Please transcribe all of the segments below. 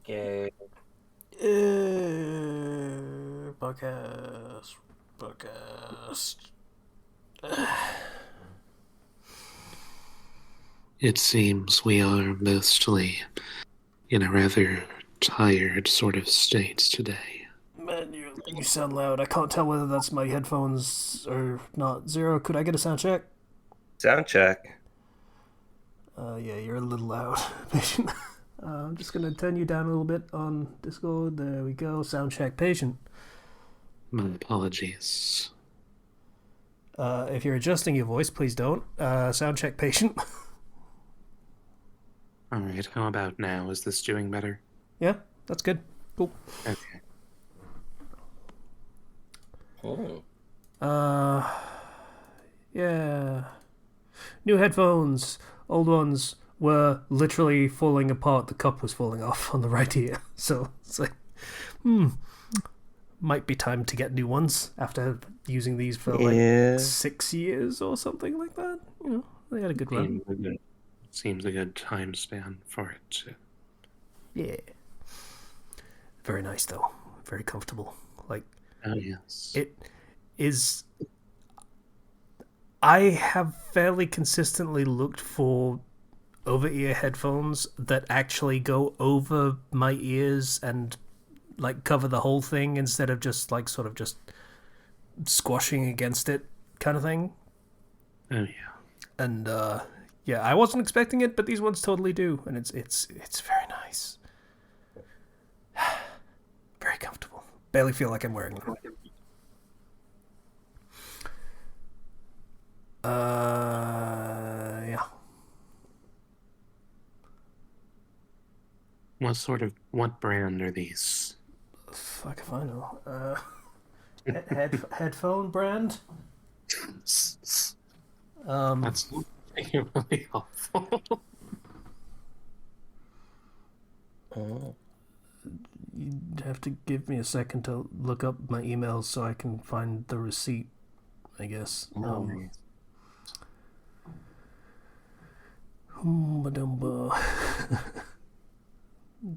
Yay. Podcast. Podcast. It seems we are mostly in a rather tired sort of state today. Man, you sound loud. I can't tell whether that's my headphones or not. Zero, could I get a sound check? Sound check. Yeah, you're a little loud. Patient. I'm just gonna turn you down a little bit on Discord. There we go. Sound check, patient. My apologies. If you're adjusting your voice, please don't. Sound check, patient. Alright, how about now? Is this doing better? Yeah, that's good. Cool. Okay. Oh. Yeah. New headphones. Old ones were literally falling apart. The cup was falling off on the right ear. So it's like, might be time to get new ones after using these for like 6 years or something like that. You know, they had a good run. Seems a good time span for it to. Yeah. Very nice though. Very comfortable. Like, Oh, yes. it is. I have fairly consistently looked for over-ear headphones that actually go over my ears and like cover the whole thing instead of just like sort of just squashing against it kind of thing. Oh, yeah. And yeah, I wasn't expecting it, but these ones totally do, and it's very nice. Very comfortable. Barely feel like I'm wearing them. Yeah. What brand are these? Fuck if I know. Headphone brand. That's really helpful. Oh. You'd have to give me a second to look up my emails so I can find the receipt, I guess.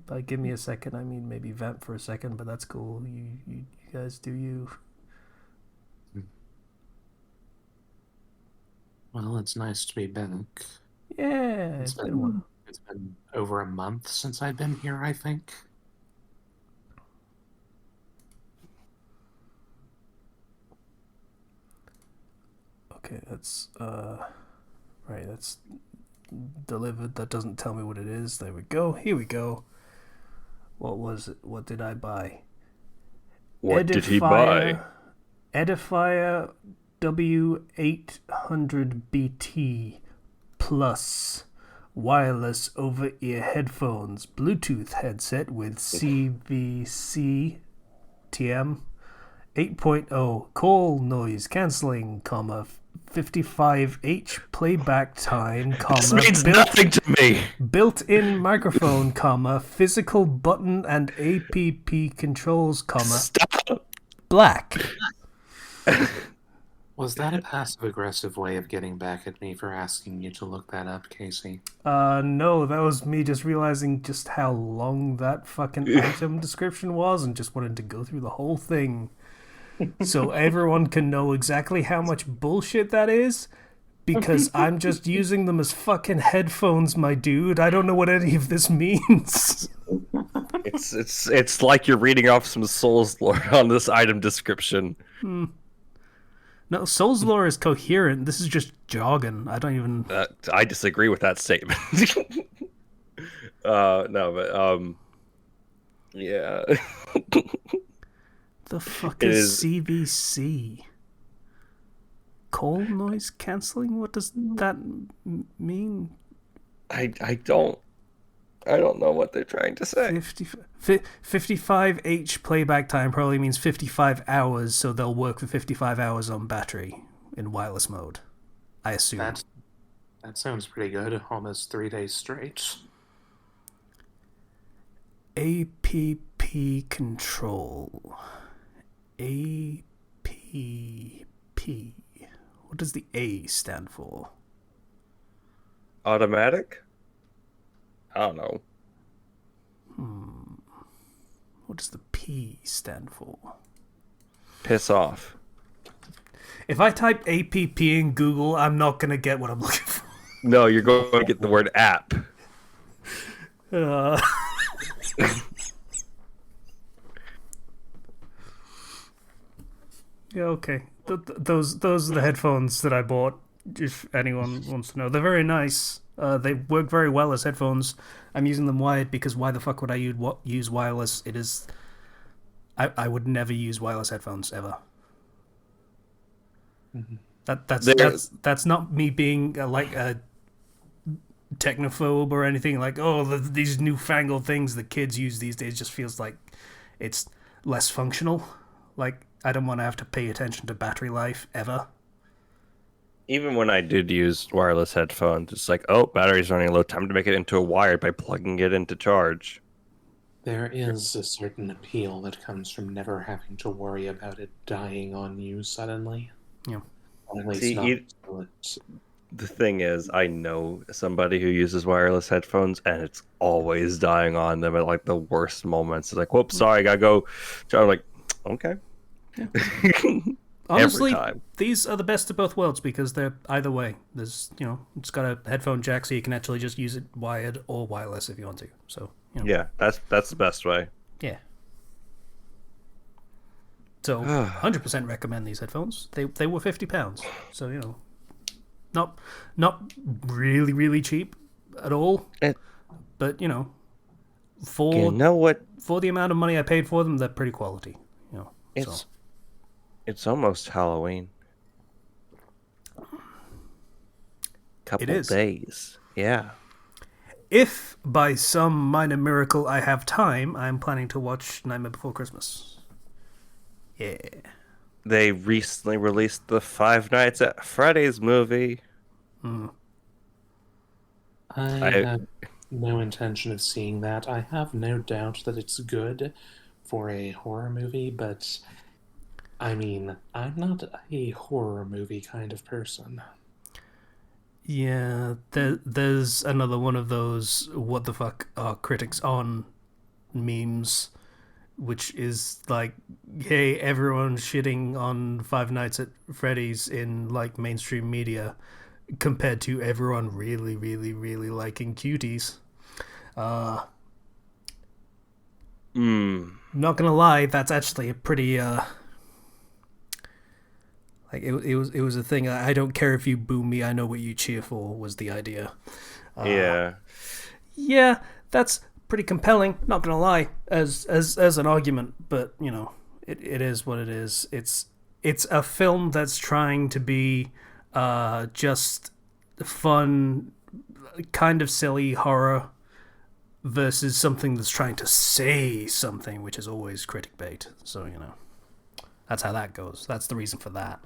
By give me a second, I mean maybe vamp for a second, but that's cool. You guys do you. Well, it's nice to be back. Yeah, it's been a while. It's been over a month since I've been here, I think. Okay, that's right, that's delivered. That doesn't tell me what it is. There we go. Here we go. What was it? What did I buy? What did he buy? Edifier W800BT Plus wireless over-ear headphones, Bluetooth headset with CVC TM 8.0 call noise cancelling, 55H playback time, This means nothing to me. built-in microphone, physical button and app controls, Stop. black. Was that a passive-aggressive way of getting back at me for asking you to look that up, Casey? No, that was me just realizing just how long that fucking item description was and just wanted to go through the whole thing so everyone can know exactly how much bullshit that is, because I'm just using them as fucking headphones, my dude. I don't know what any of this means. It's like you're reading off some Souls lore on this item description. No, Soul's lore is coherent. This is just jargon. I don't even... I disagree with that statement. No, but yeah. The fuck is CVC? Call noise cancelling? What does that mean? I don't know what they're trying to say. 55H playback time probably means 55 hours, so they'll work for 55 hours on battery in wireless mode, I assume. That sounds pretty good. Almost 3 days straight. APP control. APP. What does the A stand for? Automatic? I don't know. What does the P stand for? Piss off. If I type APP in Google, I'm not gonna get what I'm looking for. No, you're going to get the word app. Uh, yeah, okay. Those are the headphones that I bought. If anyone wants to know, they're very nice. They work very well as headphones. I'm using them wired because why the fuck would I use wireless? It is. I would never use wireless headphones ever. Mhm. That's not me being like a technophobe or anything. Like, oh, these newfangled things the kids use these days just feels like it's less functional. Like, I don't want to have to pay attention to battery life ever. Even when I did use wireless headphones, it's like, oh, battery's running low. Time to make it into a wired by plugging it into charge. There is a certain appeal that comes from never having to worry about it dying on you suddenly. Yeah. At least See, not until it. the thing is, I know somebody who uses wireless headphones, and it's always dying on them at like the worst moments. It's like, whoops, sorry, I gotta go. So I'm like, okay. Honestly, Every time. these are the best of both worlds because they're either way. There's, it's got a headphone jack, so you can actually just use it wired or wireless if you want to. So, Yeah, that's the best way. yeah. So, 100% recommend these headphones. They were £50, so not really really cheap at all. But for You know what? for the amount of money I paid for them, they're pretty quality. It's almost Halloween. Couple It is. days. Yeah. If by some minor miracle I have time, I'm planning to watch Nightmare Before Christmas. Yeah. They recently released the Five Nights at Freddy's movie. I have no intention of seeing that. I have no doubt that it's good for a horror movie, but I mean, I'm not a horror movie kind of person. Yeah, there's another one of those what the fuck are critics on memes, which is like, hey, everyone's shitting on Five Nights at Freddy's in like mainstream media compared to everyone really, really, really liking Cuties. Not gonna lie, that's actually a pretty like it was a thing. I don't care if you boo me. I know what you cheer for. Was the idea? Yeah. Yeah, that's pretty compelling. Not gonna lie, as an argument, but it is what it is. It's a film that's trying to be just fun, kind of silly horror versus something that's trying to say something, which is always critic bait. So that's how that goes. That's the reason for that.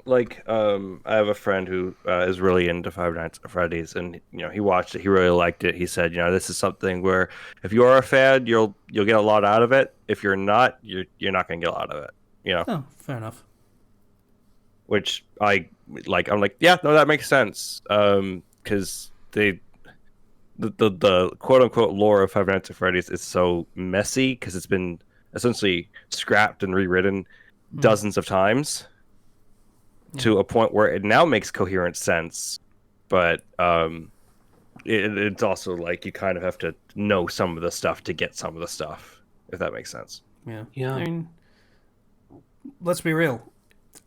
Like, I have a friend who is really into Five Nights at Freddy's, and he watched it. He really liked it. He said, this is something where if you are a fan, you'll get a lot out of it. If you're not, you're not going to get a lot of it. Oh, fair enough. Which I like. I'm like, yeah, no, that makes sense. Because the quote unquote lore of Five Nights at Freddy's is so messy because it's been essentially scrapped and rewritten dozens of times. To a point where it now makes coherent sense, but it's also like you kind of have to know some of the stuff to get some of the stuff, if that makes sense. Yeah. I mean, let's be real.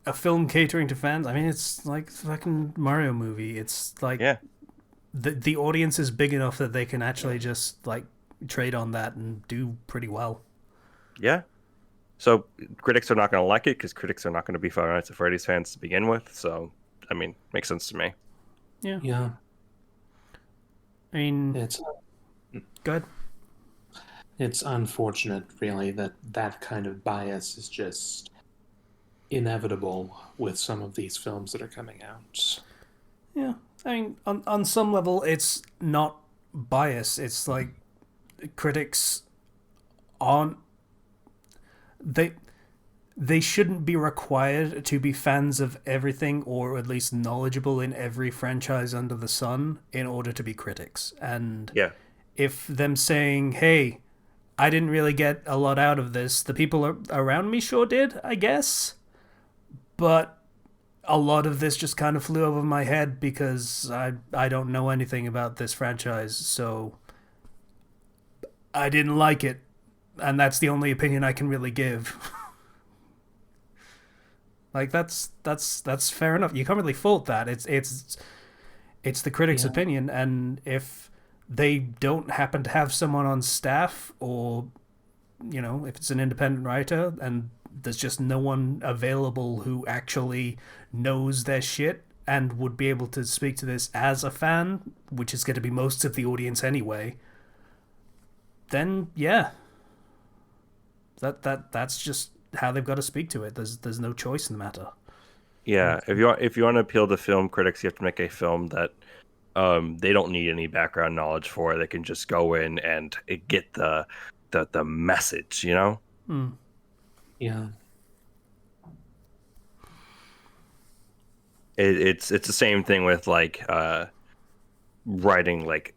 A film catering to fans. I mean, it's like fucking Mario movie. It's like the audience is big enough that they can actually just like trade on that and do pretty well. Yeah. So critics are not going to like it because critics are not going to be Five Nights at Freddy's fans to begin with. So, I mean, makes sense to me. Yeah. Yeah. I mean, It's good. it's unfortunate, really, that kind of bias is just inevitable with some of these films that are coming out. Yeah. I mean, on some level, it's not bias. It's like critics aren't. They shouldn't be required to be fans of everything or at least knowledgeable in every franchise under the sun in order to be critics. And if them saying, hey, I didn't really get a lot out of this. The people around me sure did, I guess. But a lot of this just kind of flew over my head because I don't know anything about this franchise, so I didn't like it, and that's the only opinion I can really give. Like that's fair enough. You can't really fault that. It's the critic's Yeah. opinion, and if they don't happen to have someone on staff, or if it's an independent writer and there's just no one available who actually knows their shit and would be able to speak to this as a fan, which is going to be most of the audience anyway, then yeah, that's just how they've got to speak to it. There's no choice in the matter. Yeah, if you want to appeal to film critics, you have to make a film that they don't need any background knowledge for. They can just go in and get the message, you know? Yeah. It's the same thing with like writing like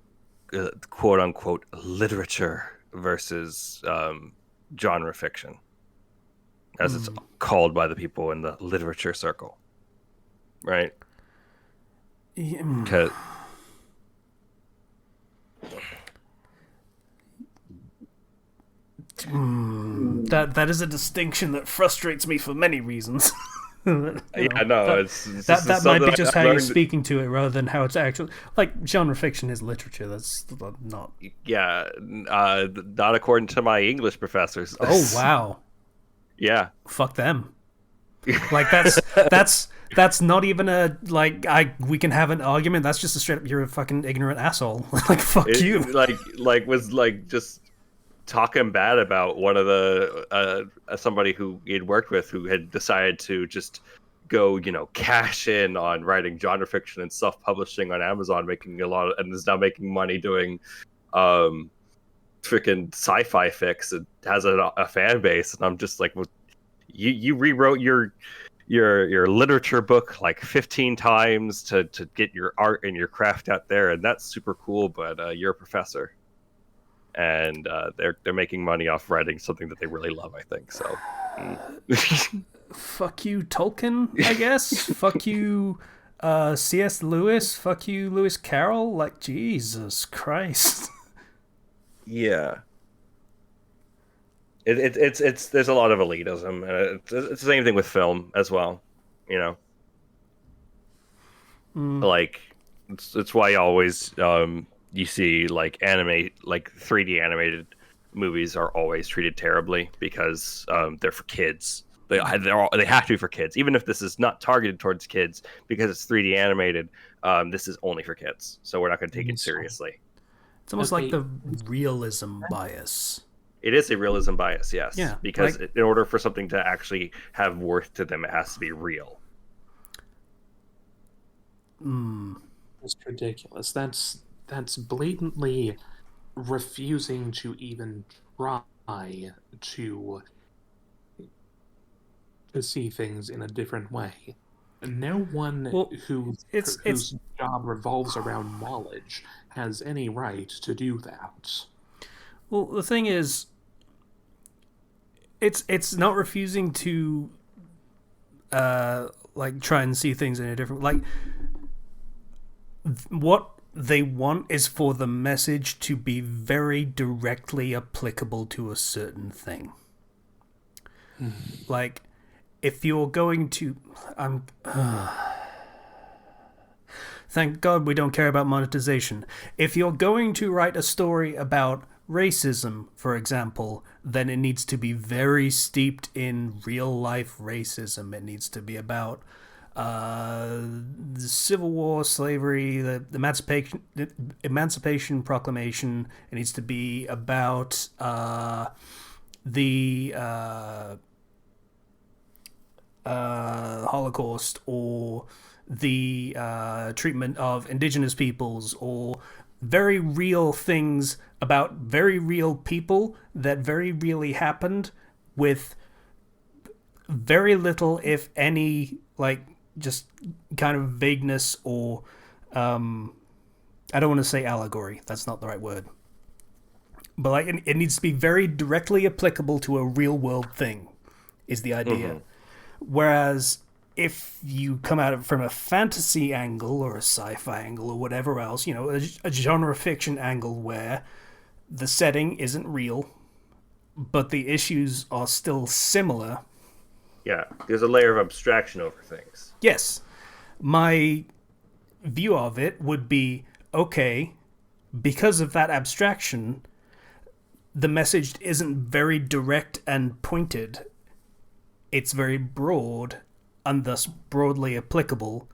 quote unquote literature versus genre fiction, as it's called by the people in the literature circle, right? Yeah. 'Cause- That is a distinction that frustrates me for many reasons. I know it's That might be just I how you're learned. speaking to it rather than how it's actually like genre fiction is literature. That's not. Yeah, not according to my English professors. Oh wow, Yeah, fuck them. Like that's not even a like we can have an argument. That's just a straight up you're a fucking ignorant asshole. Like fuck you. like was like just talking bad about one of the somebody who he had worked with who had decided to just go cash in on writing genre fiction and self-publishing on Amazon, making a lot and is now making money doing freaking sci-fi fix. It has a fan base, and I'm just like, well, you rewrote your literature book like 15 times to get your art and your craft out there, and that's super cool, but you're a professor, and they're making money off writing something that they really love, I think. So Fuck you, Tolkien, I guess. Fuck you, C.S. Lewis. Fuck you, Lewis Carroll. Like, Jesus Christ. yeah, it's there's a lot of elitism, and it's the same thing with film as well, you know. Like it's why you always you see like 3D animated movies are always treated terribly because they're for kids. They have to be for kids, even if this is not targeted towards kids because it's 3D animated. This is only for kids, so we're not going to take it seriously. It's almost like the realism bias. It is a realism bias, yes. Yeah, Because like- in order for something to actually have worth to them, it has to be real. It's ridiculous. That's blatantly refusing to even try to see things in a different way. No one Well, whose job revolves around knowledge has any right to do that. Well, the thing is, it's not refusing to like try and see things in a different like. What they want is for the message to be very directly applicable to a certain thing. Like, if you're going to, thank God we don't care about monetization. If you're going to write a story about racism, for example, then it needs to be very steeped in real life racism. It needs to be about the Civil War, slavery, the Emancipation Proclamation. It needs to be about the Holocaust, or the treatment of indigenous peoples, or very real things about very real people that very really happened, with very little, if any, like just kind of vagueness, or I don't want to say allegory, that's not the right word, but like it needs to be very directly applicable to a real world thing, is the idea. Mm-hmm. Whereas if you come at it from a fantasy angle or a sci-fi angle or whatever else, you know, a genre fiction angle where the setting isn't real, but the issues are still similar. Yeah, there's a layer of abstraction over things. Yes, my view of it would be okay, because of that abstraction, the message isn't very direct and pointed. It's very broad and thus broadly applicable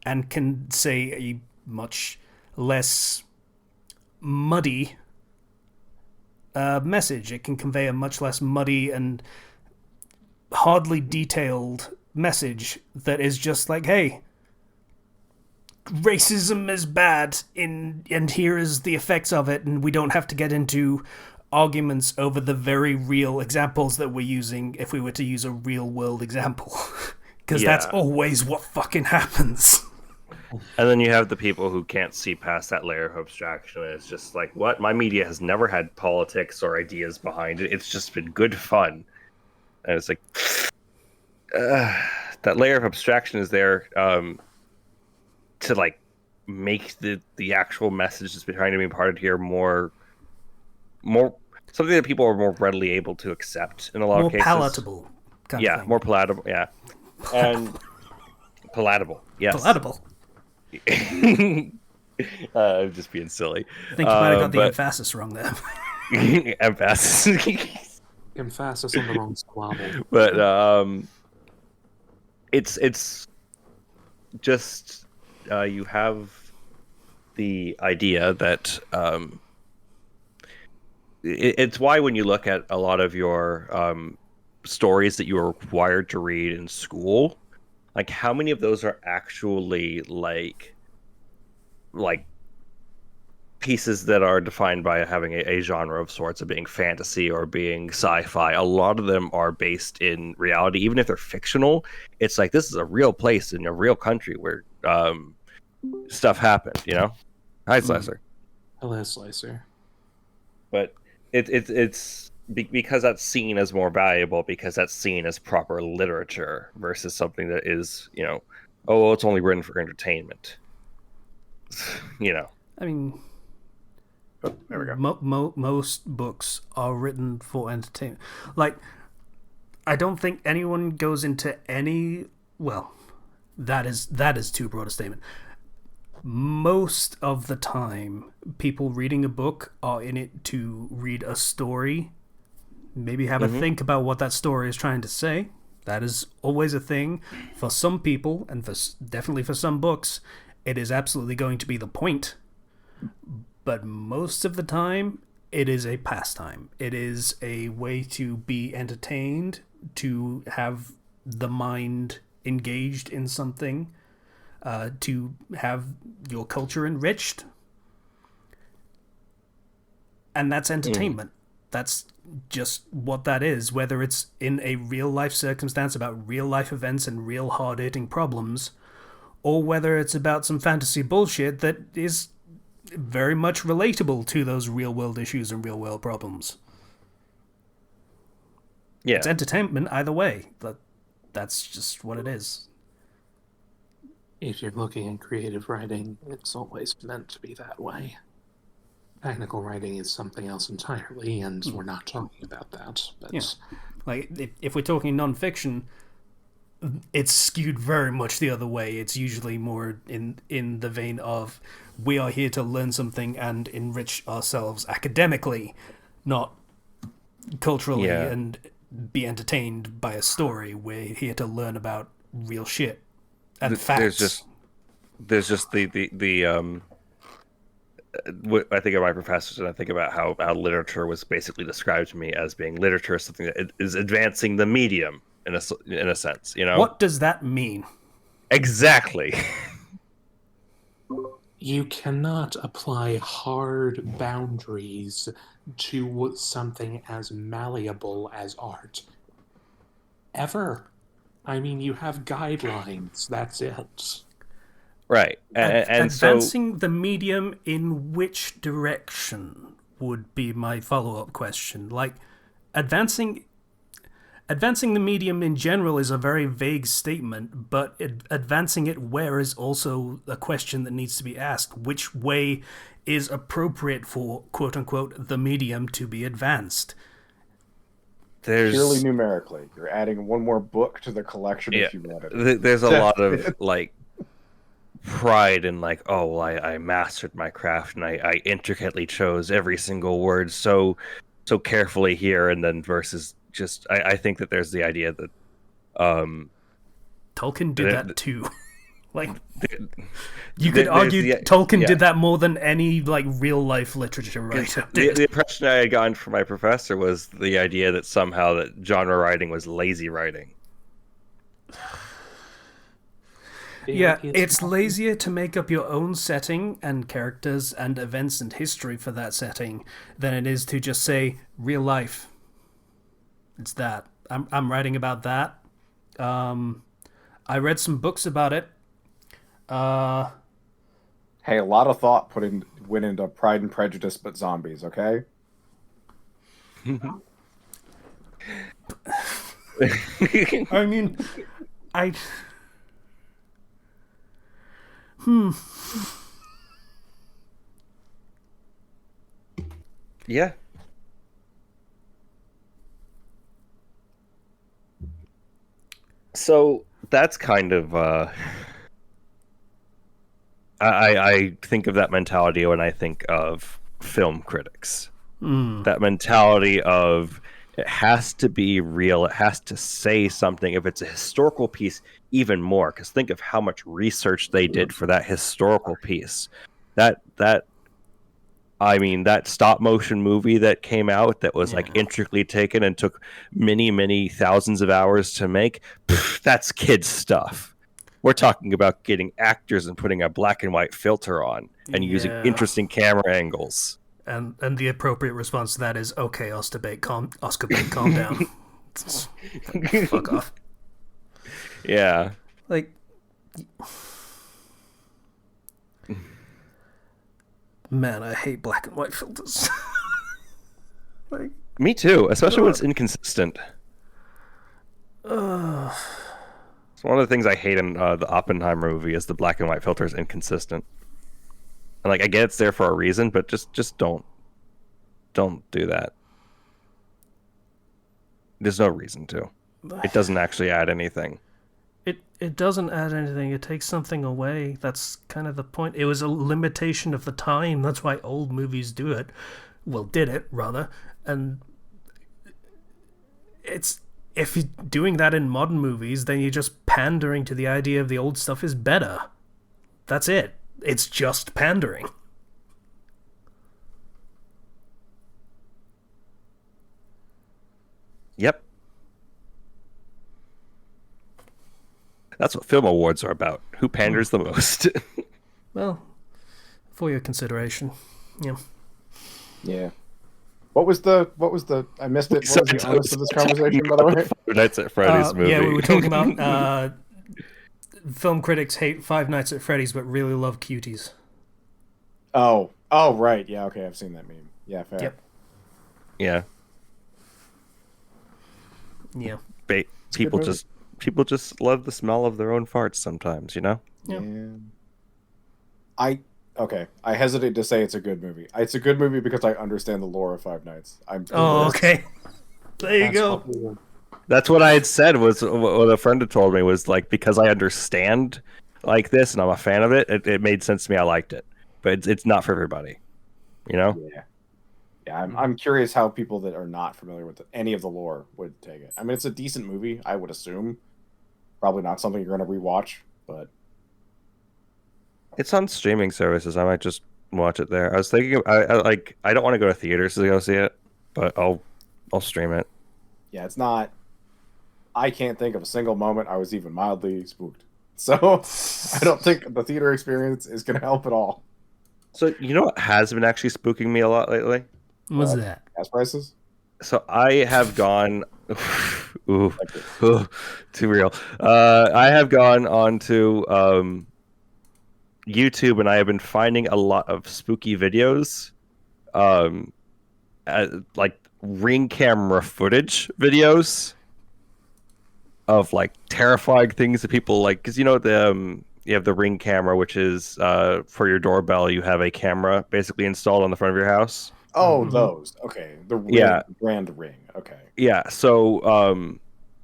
and can say a much less muddy message. It can convey a much less muddy and hardly detailed message that is just like, hey, racism is bad and here is the effects of it, and we don't have to get into arguments over the very real examples that we're using if we were to use a real world example. Because that's always what fucking happens. And then you have the people who can't see past that layer of abstraction, and it's just like, what? My media has never had politics or ideas behind it. It's just been good fun. And it's like, that layer of abstraction is there to like make the actual message that's been trying to be imparted here more something that people are more readily able to accept in a lot of cases. More palatable. Yeah, more palatable. Yeah, and palatable. Yes, palatable. I'm just being silly. I think you might have got the emphasis wrong there. Emphasis. Emphasis on the wrong syllable. But it's just you have the idea that it's why when you look at a lot of your stories that you are required to read in school, like how many of those are actually like pieces that are defined by having a genre of sorts, of being fantasy or being sci-fi. A lot of them are based in reality, even if they're fictional. It's like, this is a real place in a real country where stuff happened, you know? Hi, Slicer. Hello, Slicer. But it's because that's seen as more valuable, because that's seen as proper literature versus something that is, you know, oh, well, it's only written for entertainment. You know. I mean, there we go. Most books are written for entertainment. Like, I don't think anyone goes into any. Well, that is too broad a statement. Most of the time, people reading a book are in it to read a story, maybe have a think about what that story is trying to say. That is always a thing. For some people, and definitely for some books, it is absolutely going to be the point. But most of the time, it is a pastime. It is a way to be entertained, to have the mind engaged in something, to have your culture enriched. And that's entertainment. That's just what that is, whether it's in a real life circumstance about real life events and real hard-hitting problems, or whether it's about some fantasy bullshit that is very much relatable to those real world issues and real world problems. Yeah. It's entertainment either way. That's just what it is. If you're looking at creative writing, it's always meant to be that way. Technical writing is something else entirely, and we're not talking about that. But yeah. Like, if we're talking non-fiction, it's skewed very much the other way. It's usually more in the vein of, we are here to learn something and enrich ourselves academically, not culturally, and be entertained by a story. We're here to learn about real shit and facts. There's just the I think of my professors, and I think about how literature was basically described to me as being literature, something that is advancing the medium in a sense, you know? What does that mean? Exactly. You cannot apply hard boundaries to something as malleable as art. Ever. I mean, you have guidelines, that's it. Right. And advancing the medium in which direction? would be my follow-up question. Like, advancing the medium in general is a very vague statement, but advancing it where is also a question that needs to be asked. Which way is appropriate for, quote-unquote, the medium to be advanced? Purely numerically. You're adding one more book to the collection if you wanted. There's a lot of, like, pride in, like, oh, well, I mastered my craft and I intricately chose every single word so carefully here, and then versus just I think that there's the idea that Tolkien did that too. Like, you could argue Tolkien did that more than any, like, real life literature writer did. The impression I had gotten from my professor was the idea that somehow that genre writing was lazy writing. Yeah, it's lazier to make up your own setting and characters and events and history for that setting than it is to just say real life. It's that. I'm writing about that. I read some books about it. Hey, a lot of thought went into Pride and Prejudice, but zombies. Okay. I mean, Yeah. So that's kind of I think of that mentality when I think of film critics. That mentality of it has to be real, it has to say something. If it's a historical piece, even more, because think of how much research they did for that historical piece. That stop motion movie that came out that was like intricately taken and took many thousands of hours to make, that's kids stuff. We're talking about getting actors and putting a black and white filter on and using interesting camera angles. And the appropriate response to that is, okay, Oscar Bate, calm down. Fuck off. Yeah. Like, man, I hate black and white filters. Like, me too, especially when it's inconsistent. It's one of the things I hate in the Oppenheimer movie is the black and white filter is inconsistent. And like, I get it's there for a reason, but just don't do that. There's no reason to. It doesn't actually add anything. It doesn't add anything. It takes something away. That's kind of the point. It was a limitation of the time. That's why old movies do it. Well, did it, rather. And if you're doing that in modern movies, then you're just pandering to the idea of the old stuff is better. That's it. It's just pandering. Yep. That's what film awards are about. Who panders the most? Well, for your consideration. Yeah. Yeah. What was the I missed it. What was the honest of this conversation, by the way? Five Nights at Freddy's movie. Yeah, we were talking about film critics hate Five Nights at Freddy's but really love cuties. Oh, right. Yeah, okay, I've seen that meme. Yeah, fair. Yep. Yeah. Yeah. People just love the smell of their own farts sometimes, you know? Yeah. I hesitate to say it's a good movie. It's a good movie because I understand the lore of Five Nights. Okay. There you go. That's what I had said, was what a friend had told me, was like, because I understand like this and I'm a fan of it, it made sense to me. I liked it. But it's not for everybody. You know? Yeah. Yeah, I'm curious how people that are not familiar with any of the lore would take it. I mean, it's a decent movie, I would assume. Probably not something you're going to rewatch, but it's on streaming services. I might just watch it there. I was thinking, I don't want to go to theaters to go see it, but I'll stream it. Yeah, it's not. I can't think of a single moment I was even mildly spooked. So I don't think the theater experience is going to help at all. So you know what has been actually spooking me a lot lately? What's that? Gas prices? So I have gone. Ooh, too real. I have gone onto YouTube and I have been finding a lot of spooky videos. like ring camera footage videos of like terrifying things that people like, because you have the ring camera, which is for your doorbell. You have a camera basically installed on the front of your house. Oh, Mhm. those. Okay. The ring, Yeah. brand ring. Okay. Yeah, so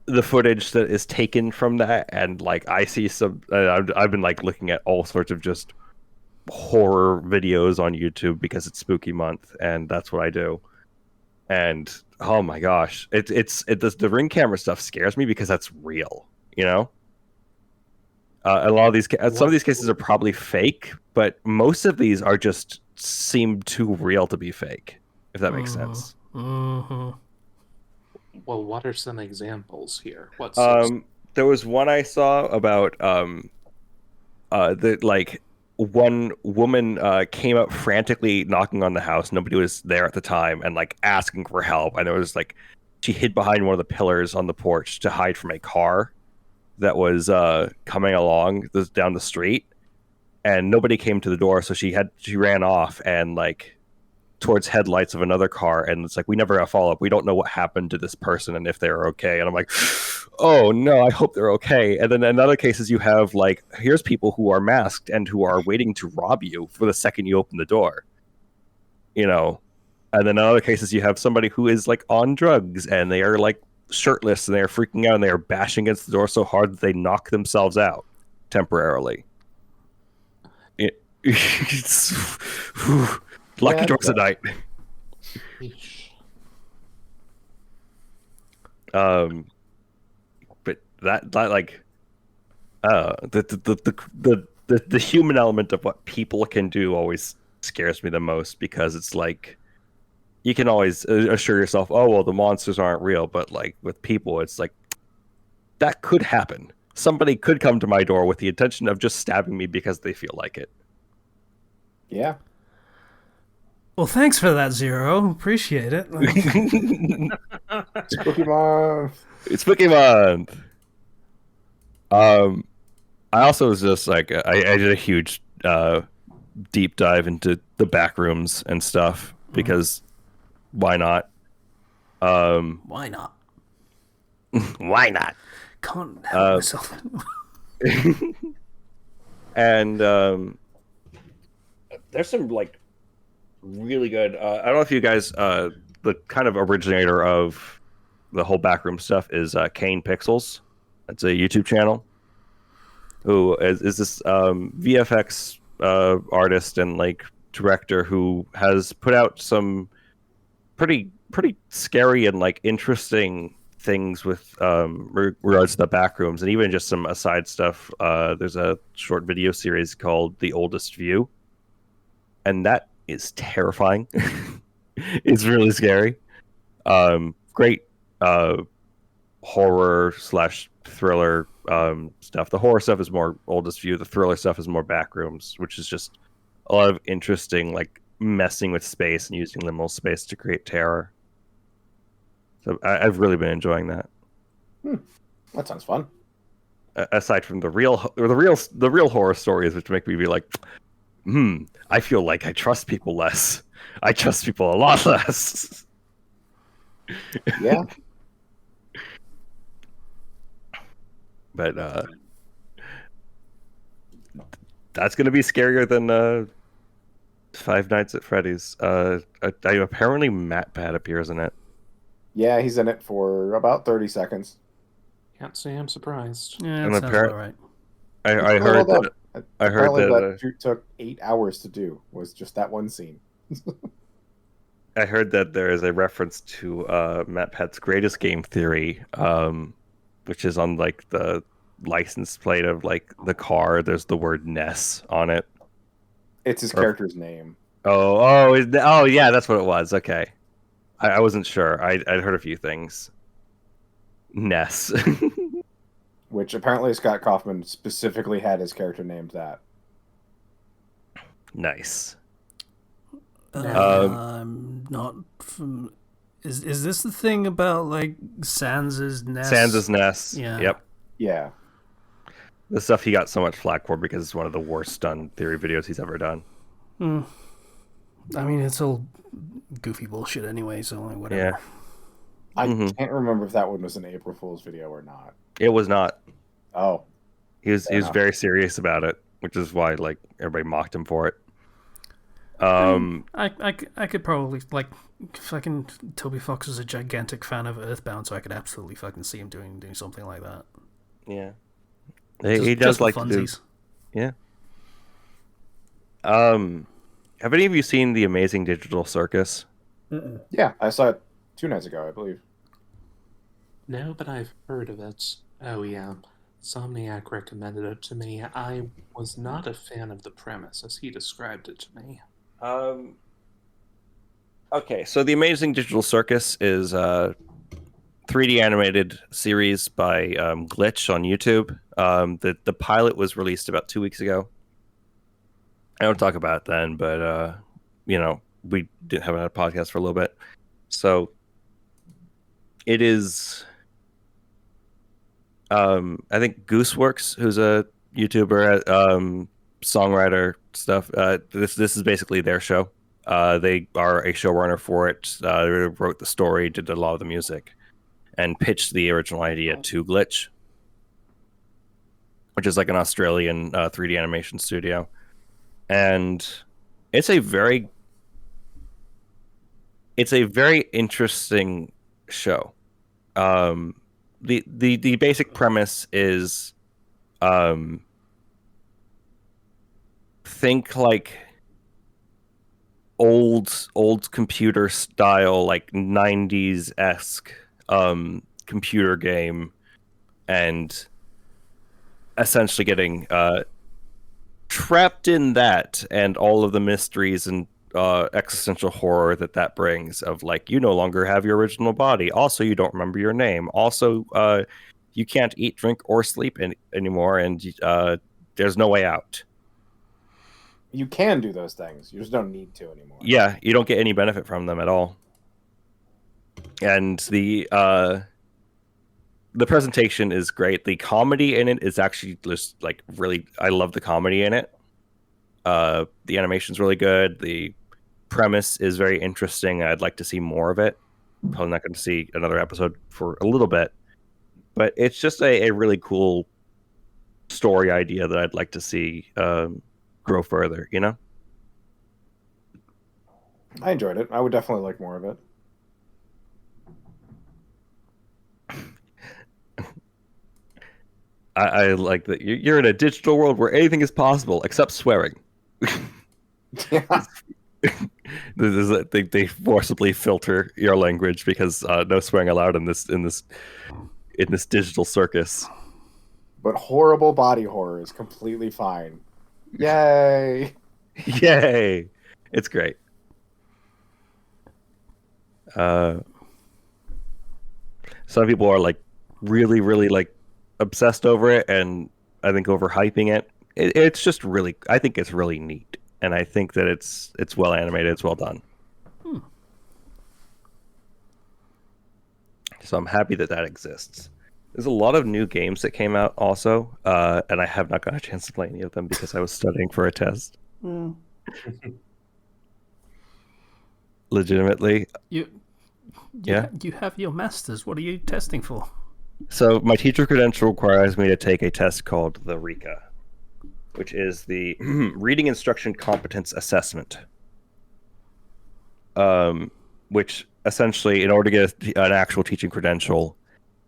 the footage that is taken from that, and like I see some, I've been like looking at all sorts of just horror videos on YouTube because it's spooky month, and that's what I do. And oh my gosh, the ring camera stuff scares me because that's real, you know. A lot of these, some of these cases are probably fake, but most of these are just seem too real to be fake, if that makes sense. Mm-hmm. Well, what are some examples here? What's There was one I saw about the like one woman came up frantically knocking on the house. Nobody was there at the time, and like asking for help. And it was like she hid behind one of the pillars on the porch to hide from a car that was coming along down the street, and nobody came to the door. So she ran off and like towards headlights of another car, and it's like we never got follow up. We don't know what happened to this person and if they're okay. And I'm like, oh no, I hope they're okay. And then in other cases, you have like, here's people who are masked and who are waiting to rob you for the second you open the door, you know. And then in other cases, you have somebody who is like on drugs and they are like shirtless and they are freaking out and they are bashing against the door so hard that they knock themselves out temporarily. It's lucky doors at night. But that like the human element of what people can do always scares me the most, because it's like you can always assure yourself, oh well, the monsters aren't real, but like with people, it's like that could happen. Somebody could come to my door with the intention of just stabbing me because they feel like it. Yeah. Well, thanks for that, Zero. Appreciate it. Spooky month. It's Spooky Month. I also was just like, I did a huge deep dive into the back rooms and stuff because why not? Why not? Why not? Can't help myself. And there's some like really good. I don't know if you guys, the kind of originator of the whole backroom stuff is Kane Pixels. That's a YouTube channel. Who is this VFX artist and like director who has put out some pretty scary and like interesting things with regards to the backrooms, and even just some aside stuff. There's a short video series called The Oldest View, and that is terrifying. It's really scary. Great horror slash thriller stuff. The horror stuff is more Oldest View. The thriller stuff is more Backrooms, which is just a lot of interesting, like messing with space and using liminal space to create terror. So I've really been enjoying that. That sounds fun. Aside from the real horror stories, which make me be like, I feel like I trust people less. I trust people a lot less. Yeah. But that's going to be scarier than Five Nights at Freddy's. Apparently Matt Pat appears in it. Yeah, he's in it for about 30 seconds. Can't say I'm surprised. Yeah, And that sounds about right. I heard that. I heard Apparently that shoot took 8 hours to do. Was just that one scene. I heard that there is a reference to Matt Pat's greatest game theory, which is on like the license plate of like the car. There's the word Ness on it. It's his character's name. Oh, yeah, that's what it was. Okay, I wasn't sure. I'd heard a few things. Ness. Which apparently Scott Kaufman specifically had his character named that. Nice. I'm not. Is this the thing about like Sans's Ness? Sans's Ness. Yeah. Yep. Yeah. The stuff he got so much flack for because it's one of the worst done theory videos he's ever done. I mean, it's all goofy bullshit anyway, so like, whatever. Yeah. I Mhm. can't remember if that one was an April Fool's video or not. It was not. Oh, He was fair enough. very serious about it, which is why like everybody mocked him for it. I mean, I could probably like fucking Toby Fox is a gigantic fan of Earthbound, so I could absolutely fucking see him doing something like that. Yeah. Just, He just does for like to do. funsies. Yeah. Have any of you seen The Amazing Digital Circus? Yeah, I saw it 2 nights ago, I believe. No, but I've heard of it. Oh, yeah. Somniac recommended it to me. I was not a fan of the premise as he described it to me. Okay, so The Amazing Digital Circus is a 3D animated series by Glitch on YouTube. The pilot was released about 2 weeks ago. I don't talk about it then, but we didn't have a podcast for a little bit. So it is I think Gooseworks, who's a YouTuber, songwriter stuff. This is basically their show. They are a showrunner for it. They wrote the story, did a lot of the music, and pitched the original idea to Glitch, which is like an Australian 3D animation studio. And it's a very interesting show. The basic premise is think like old computer style, like 90s esque computer game, and essentially getting trapped in that and all of the mysteries and existential horror that brings, of like, you no longer have your original body, also you don't remember your name, also you can't eat, drink, or sleep anymore, and there's no way out. You can do those things. You just don't need to anymore. Yeah, you don't get any benefit from them at all. And the presentation is great. The comedy in it is actually just like really, I love the comedy in it. The animation's really good. The premise is very interesting. I'd like to see more of it. Probably not going to see another episode for a little bit, but it's just a really cool story idea that I'd like to see grow further, you know? I enjoyed it. I would definitely like more of it. I like that you're in a digital world where anything is possible except swearing. Yeah. They forcibly filter your language because no swearing allowed in this digital circus. But horrible body horror is completely fine. Yay! Yay! It's great. Some people are like really, really like obsessed over it, and I think overhyping it. It's just really, I think it's really neat, and I think that it's well animated, it's well done. So I'm happy that exists. There's a lot of new games that came out also, and I have not got a chance to play any of them because I was studying for a test. Legitimately. You have your masters. What are you testing for? So my teacher credential requires me to take a test called the RICA, which is the Reading Instruction Competence Assessment. Which essentially, in order to get an actual teaching credential,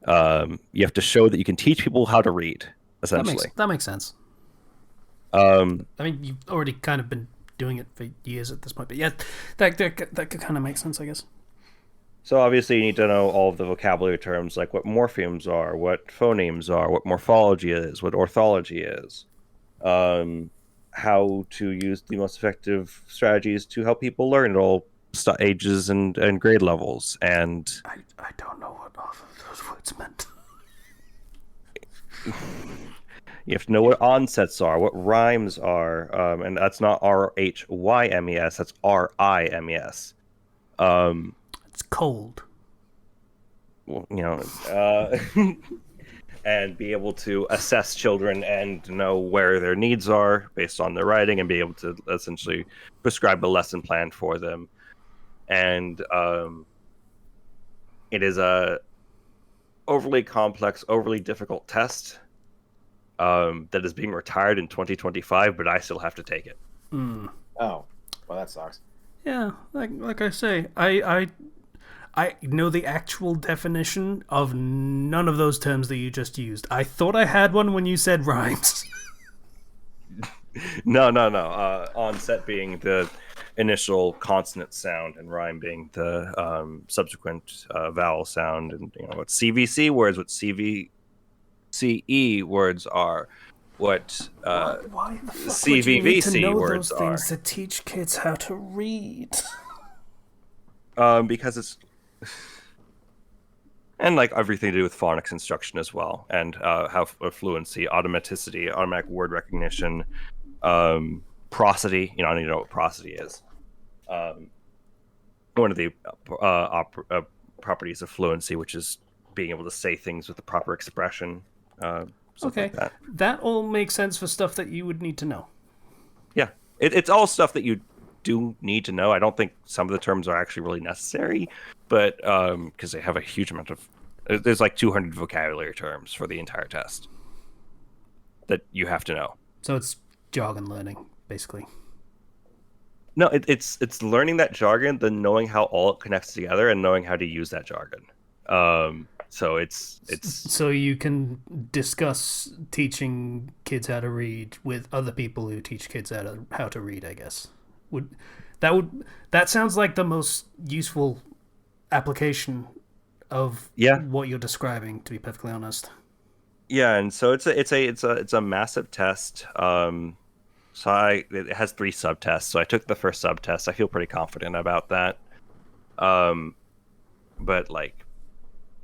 you have to show that you can teach people how to read. Essentially, that makes sense. I mean, you've already kind of been doing it for years at this point, but yeah, that could kind of make sense, I guess. So obviously, you need to know all of the vocabulary terms, like what morphemes are, what phonemes are, what morphology is, what orthology is, how to use the most effective strategies to help people learn at all ages and grade levels. And I don't know what all of those words meant. You have to know what onsets are, what rhymes are, and that's not RHYMES, that's RIMES. It's cold. Well, and be able to assess children and know where their needs are based on their writing, and be able to essentially prescribe a lesson plan for them. And it is a overly complex, overly difficult test that is being retired in 2025, but I still have to take it. Mm. Oh, well, that sucks. Yeah, like I say, I know the actual definition of none of those terms that you just used. I thought I had one when you said rhymes. No. Onset being the initial consonant sound, and rhyme being the subsequent vowel sound, and what CVC words, what CVCE words are, what Why the fuck would you need to CVVC know words those are. things to teach kids how to read? Because it's and like everything to do with phonics instruction as well, and how fluency, automaticity, automatic word recognition, prosody. I don't even know what prosody is. One of the properties of fluency, which is being able to say things with the proper expression. Okay, like that. That all makes sense for stuff that you would need to know. Yeah, it's all stuff that you do need to know. I don't think some of the terms are actually really necessary, but because they have a huge amount of, there's like 200 vocabulary terms for the entire test that you have to know. So it's jargon learning, basically. No, it's learning that jargon, then knowing how all it connects together, and knowing how to use that jargon. So it's so you can discuss teaching kids how to read with other people who teach kids how to read, I guess. That sounds like the most useful application of what you're describing, to be perfectly honest. Yeah, and so it's a massive test. It has 3 subtests. So I took the first subtest. I feel pretty confident about that. But like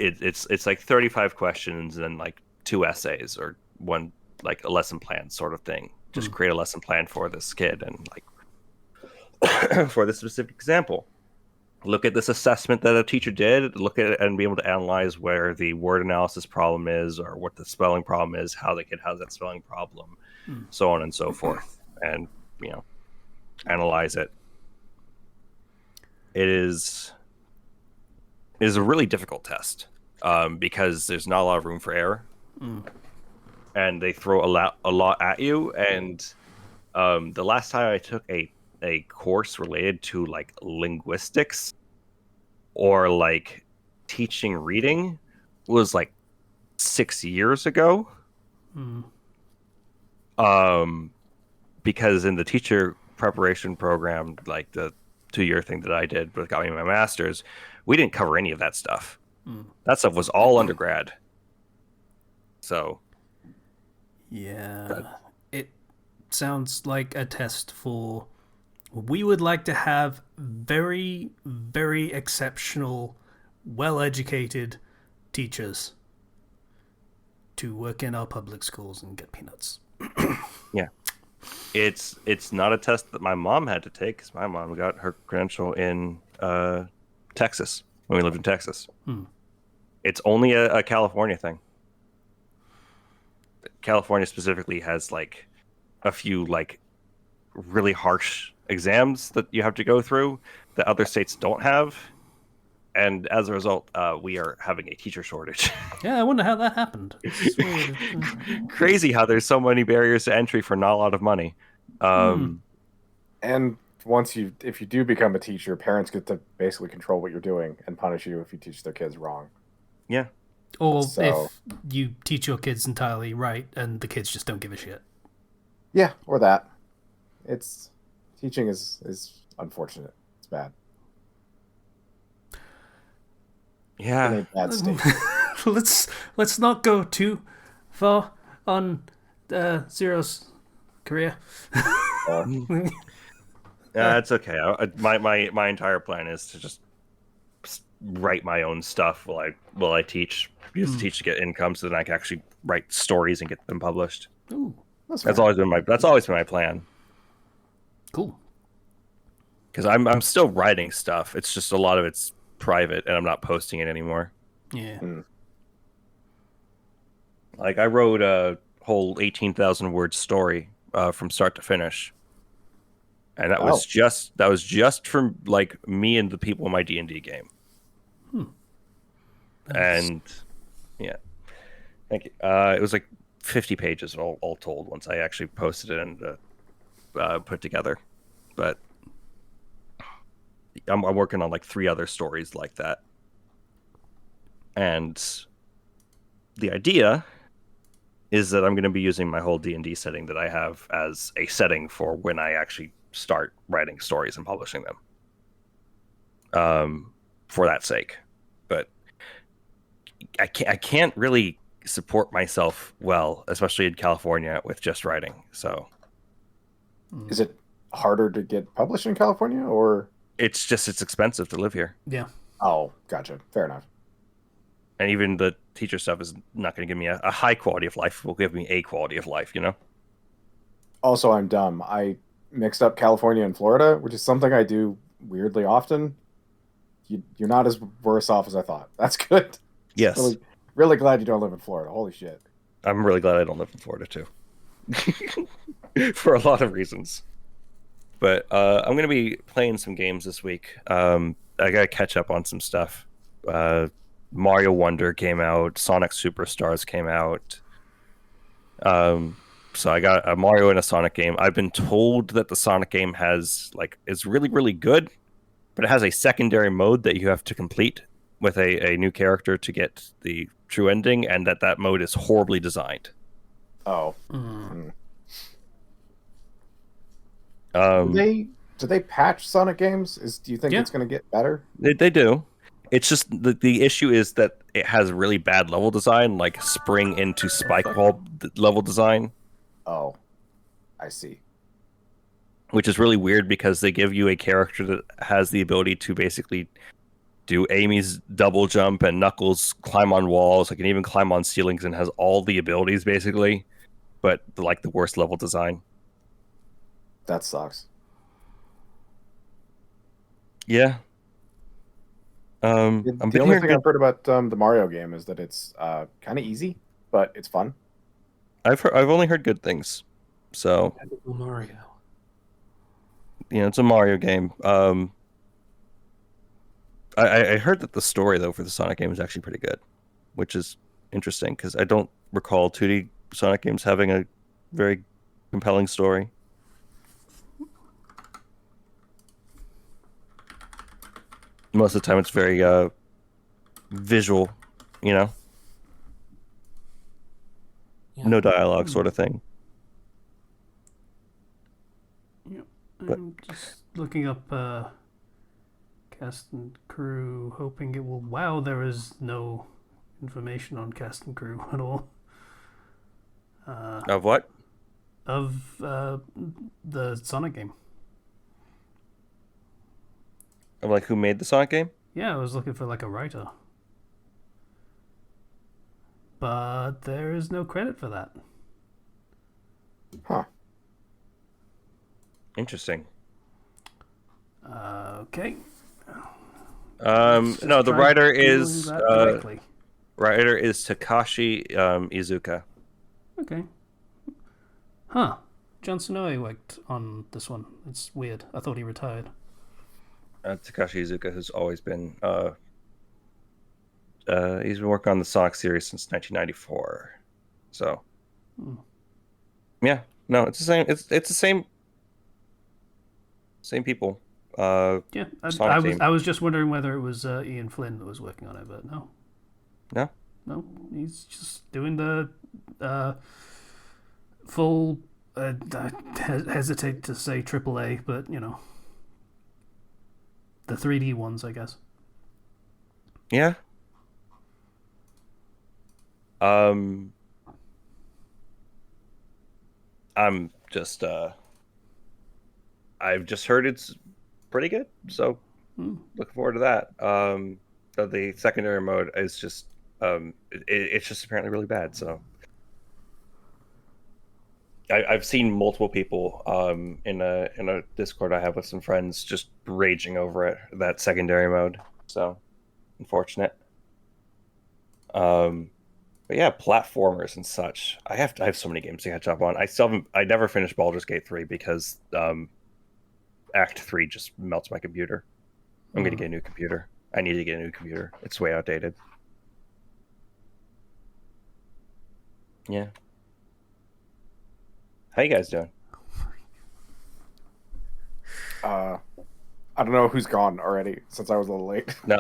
it's like 35 questions and like 2 essays or one, like a lesson plan sort of thing. Just create a lesson plan for this kid, and like for this specific example, look at this assessment that a teacher did, look at it and be able to analyze where the word analysis problem is, or what the spelling problem is, how the kid has that spelling problem, so on and so forth, and analyze it. It is a really difficult test because there's not a lot of room for error, and they throw a lot at you. And the last time I took a course related to like linguistics or like teaching reading was like 6 years ago. Because in the teacher preparation program, like the 2-year thing that I did but got me my master's, we didn't cover any of that stuff. That stuff was all undergrad. So yeah, it sounds like a test for, we would like to have very, very exceptional, well-educated teachers to work in our public schools and get peanuts. Yeah. It's not a test that my mom had to take, because my mom got her credential in Texas when we lived in Texas. It's only a California thing. California specifically has like a few like really harsh exams that you have to go through that other states don't have, and as a result, we are having a teacher shortage. Yeah, I wonder how that happened. It's weird. Crazy how there's so many barriers to entry for not a lot of money. And if you do become a teacher, parents get to basically control what you're doing and punish you if you teach their kids wrong. Yeah. Or if you teach your kids entirely right and the kids just don't give a shit. Yeah, or that. Teaching is unfortunate. It's bad. Yeah. In a bad state. let's not go too far on Zero's career. It's okay. My entire plan is to just write my own stuff while I teach. Use the teach to get income, so then I can actually write stories and get them published. Ooh, that's always been my plan. Cool. Because I'm still writing stuff. It's just a lot of it's private, and I'm not posting it anymore. Yeah. Like I wrote a whole 18,000 word story from start to finish, and Oh, that was just from like me and the people in my D&D game. Nice. And yeah, thank you. It was like 50 pages all told once I actually posted it and put together. But I'm working on like 3 other stories like that, and the idea is that I'm going to be using my whole D&D setting that I have as a setting for when I actually start writing stories and publishing them. For that sake, but I can't really support myself well, especially in California with just writing. So is it harder to get published in California, or? it's expensive to live here, Yeah. Oh, gotcha. Fair enough. and even the teacher stuff is not going to give me a high quality of life. It will give me a quality of life, you know. Also, I'm dumb. I mixed up California and Florida, which is something I do weirdly often. You're not as worse off as I thought. That's good. Yes, Really, really glad you don't live in Florida. Holy shit. I'm really glad I don't live in Florida too, for a lot of reasons. But I'm going to be playing some games this week. I got to catch up on some stuff. Mario Wonder came out. Sonic Superstars came out. So I got a Mario and a Sonic game. I've been told that the Sonic game is really really good, but it has a secondary mode that you have to complete with a new character to get the true ending, and that mode is horribly designed. Oh. Mm. Hmm. Do Um, they patch Sonic games? Do you think Yeah. it's going to get better? they do. It's just the issue is that it has really bad level design, like spring into spike wall level design, Oh, I see. which is really weird because they give you a character that has the ability to basically do Amy's double jump and Knuckles climb on walls. I can even climb on ceilings and has all the abilities basically, but like the worst level design. That sucks. Yeah. The I've the been only hearing thing good. I've heard about the Mario game is that it's kind of easy, but it's fun. I've only heard good things. So Typical Mario. it's a Mario game. I heard that the story though for the Sonic game is actually pretty good, which is interesting because I don't recall 2D Sonic games having a very compelling story. Most of the time, it's very visual, you know, Yeah. no dialogue sort of thing. Yep. But I'm just looking up cast and crew, hoping it will. Wow, there is no information on cast and crew at all. of what? Of the Sonic game. Of like who made the Sonic game? Yeah, I was looking for like a writer. But there is no credit for that. Huh. Interesting. Okay. No, the Try writer Googling is that directly. Takashi Iizuka. Okay. Huh. Jon Snow worked on this one. It's weird. I thought he retired. Takashi Iizuka has always been he's been working on the Sonic series since 1994. So yeah, no, it's the same. It's the same people. Yeah, Sonic I was team. I was just wondering whether it was Ian Flynn that was working on it, but no, No, no, he's just doing the full. I hesitate to say AAA, but the 3D ones, I guess. yeah. Um, I'm just I've just heard it's pretty good, so looking forward to that. The secondary mode is just it's just apparently really bad. So I've seen multiple people in a Discord I have with some friends just raging over it, that secondary mode. So unfortunate. Um, But yeah, platformers and such. I have so many games to catch up on. I never finished Baldur's Gate 3 because Act 3 just melts my computer. I'm gonna get a new computer. I need to get a new computer. It's way outdated. Yeah. How you guys doing? I don't know who's gone already since I was a little late. No,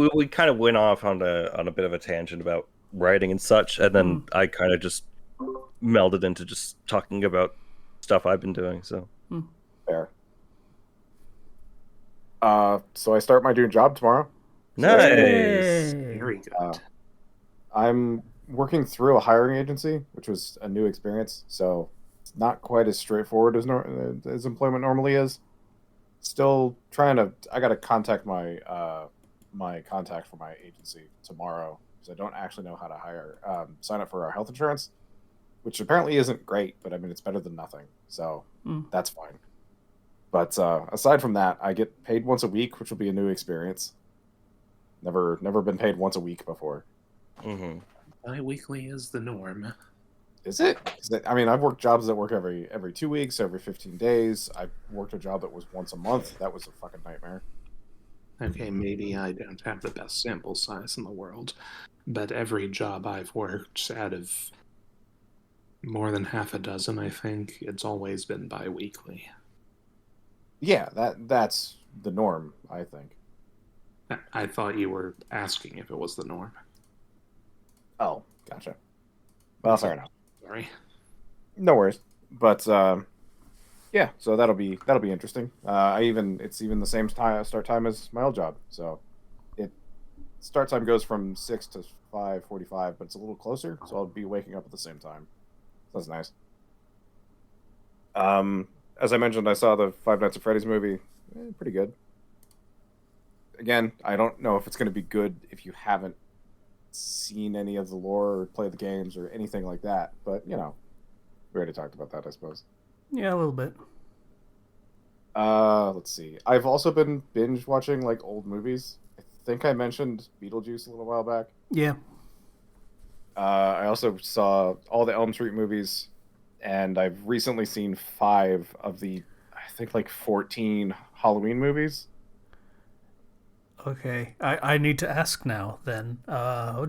we kind of went off on a bit of a tangent about writing and such, and then I kind of just melded into just talking about stuff I've been doing. So Fair. So I start my new job tomorrow. nice. Very good. I'm working through a hiring agency, which was a new experience. So it's not quite as straightforward as employment normally is. Still trying to. I got to contact my contact for my agency tomorrow because I don't actually know how to sign up for our health insurance, which apparently isn't great, but I mean it's better than nothing, so that's fine. But aside from that, I get paid once a week, which will be a new experience. Never been paid once a week before. Mm-hmm. Bi-weekly is the norm. Is it? I mean, I've worked jobs that work every 2 weeks, every 15 days. I've worked a job that was once a month. That was a fucking nightmare. Okay, maybe I don't have the best sample size in the world, but every job I've worked, out of more than half a dozen, I think, it's always been bi-weekly. Yeah, that's the norm, I think. I thought you were asking if it was the norm. Oh, gotcha. Well, fair enough. Sorry. No worries. But yeah, so that'll be interesting. It's even the same start time as my old job. So it start time goes from 6 to 5:45, but it's a little closer, so I'll be waking up at the same time. That's nice. As I mentioned, I saw the Five Nights at Freddy's movie. Pretty good. Again, I don't know if it's going to be good if you haven't seen any of the lore or played the games or anything like that, but we already talked about that, I suppose. Yeah, a little bit. Let's see. I've also been binge watching like old movies. I think I mentioned Beetlejuice a little while back. Yeah. I also saw all the Elm Street movies, and I've recently seen 5 of the, I think, like 14 Halloween movies. Okay, I need to ask now then. How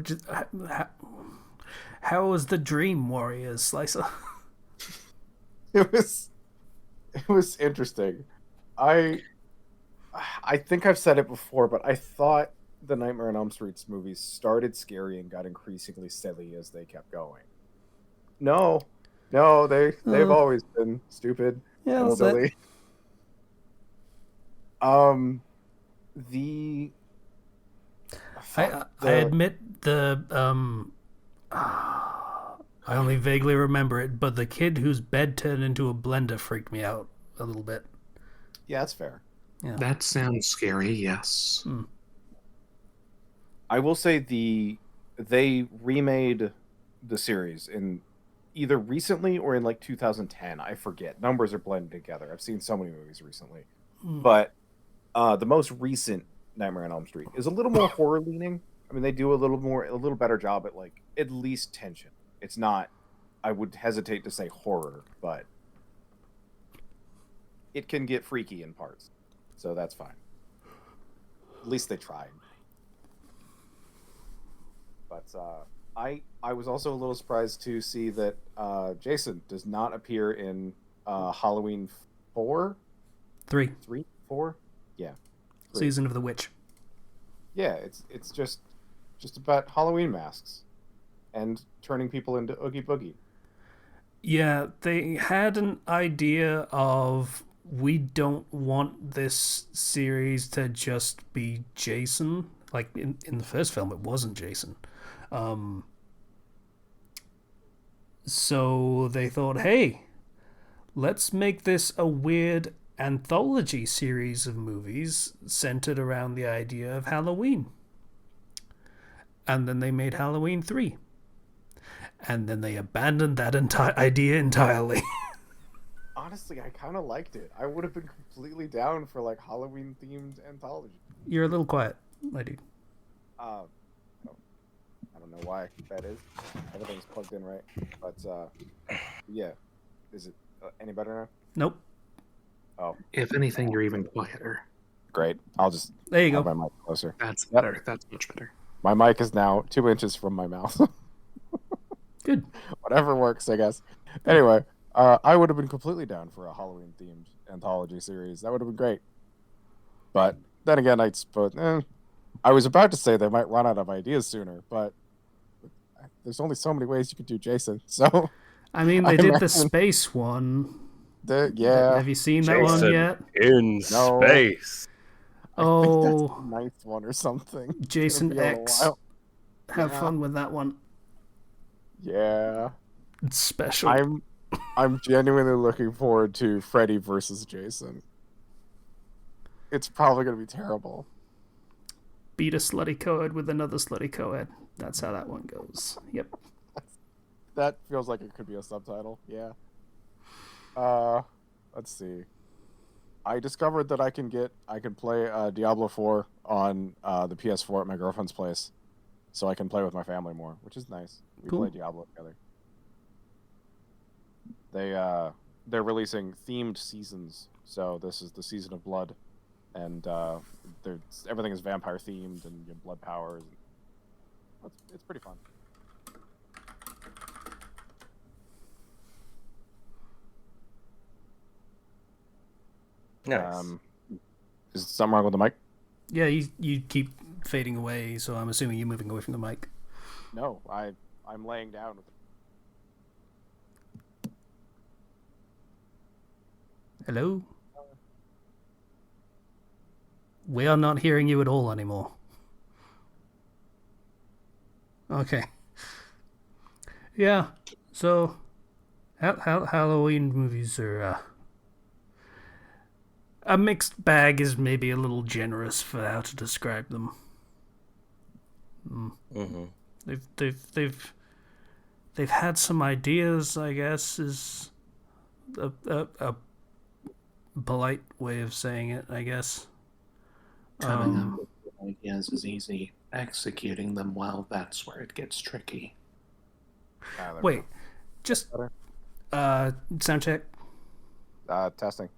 was the Dream Warriors, Slicer? It was interesting. I think I've said it before, but I thought the Nightmare on Elm Street's movies started scary and got increasingly silly as they kept going. No, they've always been stupid Yeah, and that's silly. I admit I only vaguely remember it, but the kid whose bed turned into a blender freaked me out a little bit. Yeah, that's fair. Yeah. That sounds scary, yes. I will say they remade the series in either recently or in like 2010. I forget. Numbers are blended together. I've seen so many movies recently. But the most recent Nightmare on Elm Street is a little more horror leaning. I mean, they do a little better job at like at least tension. It's not, I would hesitate to say horror, but it can get freaky in parts. So that's fine. At least they tried. But I was also a little surprised to see that Jason does not appear in Halloween 4? 3. 3? 4? Yeah. 3. Season of the Witch. Yeah, it's just about Halloween masks and turning people into Oogie Boogie. Yeah, they had an idea of, we don't want this series to just be Jason. Like in the first film, it wasn't Jason. So they thought, hey, let's make this a weird anthology series of movies centered around the idea of Halloween. And then they made Halloween 3. And then they abandoned that idea entirely. Honestly, I kind of liked it. I would have been completely down for like Halloween themed anthology. You're a little quiet, my dude. I don't know know why that is. Everything's plugged in right. But yeah, is it any better now? Nope. Oh, If anything, you're even quieter. great. I'll just There you have go. my mic closer. That's Yep. better. That's much better. My mic is now 2 inches from my mouth. Good. Whatever works, I guess. Anyway, I would have been completely down for a Halloween-themed anthology series. That would have been great. But then again, I suppose I was about to say they might run out of ideas sooner, but there's only so many ways you could do Jason. So I mean, they did the space one. yeah, Have you seen that one Jason yet? in No. space. I think that's Oh, the 9th one or something. It's gonna Jason be a little X. while. Have Yeah. fun with that one. Yeah, It's special. I'm genuinely looking forward to Freddy versus Jason. It's probably gonna be terrible. Beat a slutty co-ed with another slutty co-ed. That's how that one goes. Yep. That feels like it could be a subtitle. Yeah. Let's see. I discovered that I can play Diablo 4 on the PS4 at my girlfriend's place, so I can play with my family more, which is nice. We Cool. play Diablo together. They're releasing themed seasons, so this is the season of blood, and everything is vampire themed and you have blood powers. It's pretty fun. Nice. Is something wrong with the mic? Yeah, you keep fading away, so I'm assuming you're moving away from the mic. No, I'm laying down with Hello? We are not hearing you at all anymore. Okay. Yeah, so Halloween movies are a mixed bag is maybe a little generous for how to describe them. Mm-hmm. They've had some ideas, I guess, is a polite way of saying it, I guess. Coming up with ideas is easy. Executing them, well, that's where it gets tricky. Wait, just sound check. Testing.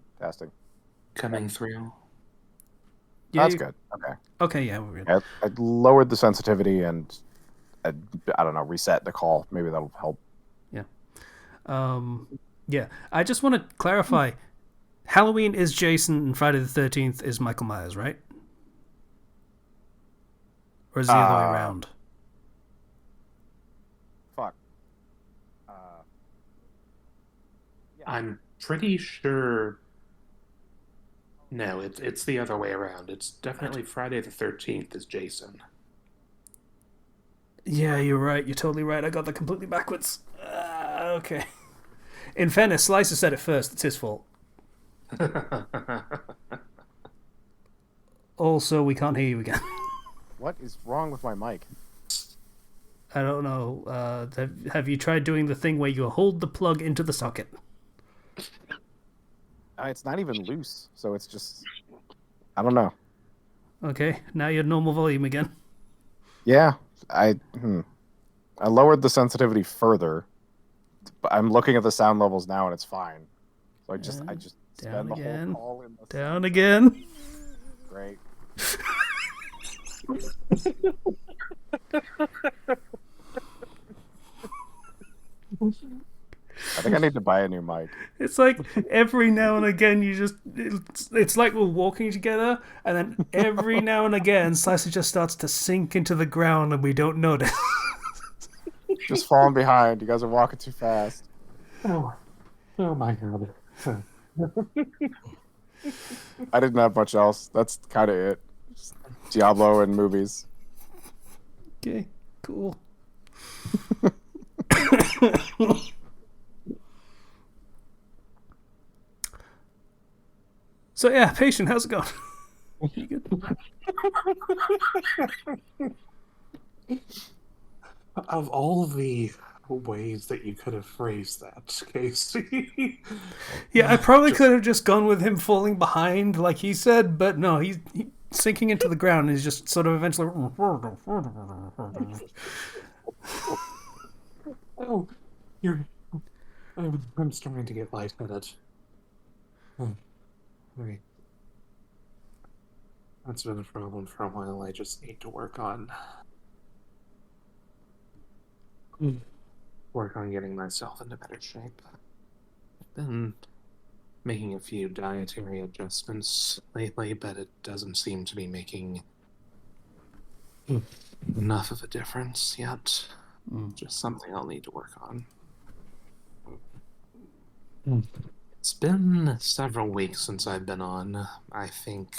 Coming through. Yeah, That's good. Okay. Okay, yeah, we're good. I lowered the sensitivity and I don't know, reset the call. Maybe that'll help. Yeah, I just want to clarify. Halloween is Jason and Friday the 13th is Michael Myers, right? Or is it the other way around? Fuck. Yeah. I'm pretty sure. No, it's the other way around. It's definitely Friday the 13th is Jason. Yeah, you're right. You're totally right. I got that completely backwards. Okay. In fairness, Slicer said it first. It's his fault. Also, we can't hear you again. What is wrong with my mic? I don't know. Have you tried doing the thing where you hold the plug into the socket? It's not even loose, so it's just I don't know. Okay, now you're normal volume again. Yeah, I lowered the sensitivity further, but I'm looking at the sound levels now and it's fine. So I just Down spend the again. whole call in the Down again. Great. I think I need to buy a new mic. It's like every now and again you just it's like we're walking together and then every now and again Slicer just starts to sink into the ground and we don't notice. Just falling behind. You guys are walking too fast. Oh my god. I didn't have much else. That's kind of it. Just Diablo and movies. Okay, cool. So yeah, Patient, how's it going? You good? Of all the ways that you could have phrased that, Casey. Yeah, I probably could have just gone with him falling behind, like he said, but no, he's sinking into the ground. And he's just sort of eventually. Oh, you're. I'm starting to get lightheaded. Oh, right. That's been a problem for a while. I just need to work on getting myself into better shape. I've been making a few dietary adjustments lately, but it doesn't seem to be making enough of a difference yet. Just something I'll need to work on. It's been several weeks since I've been on. I think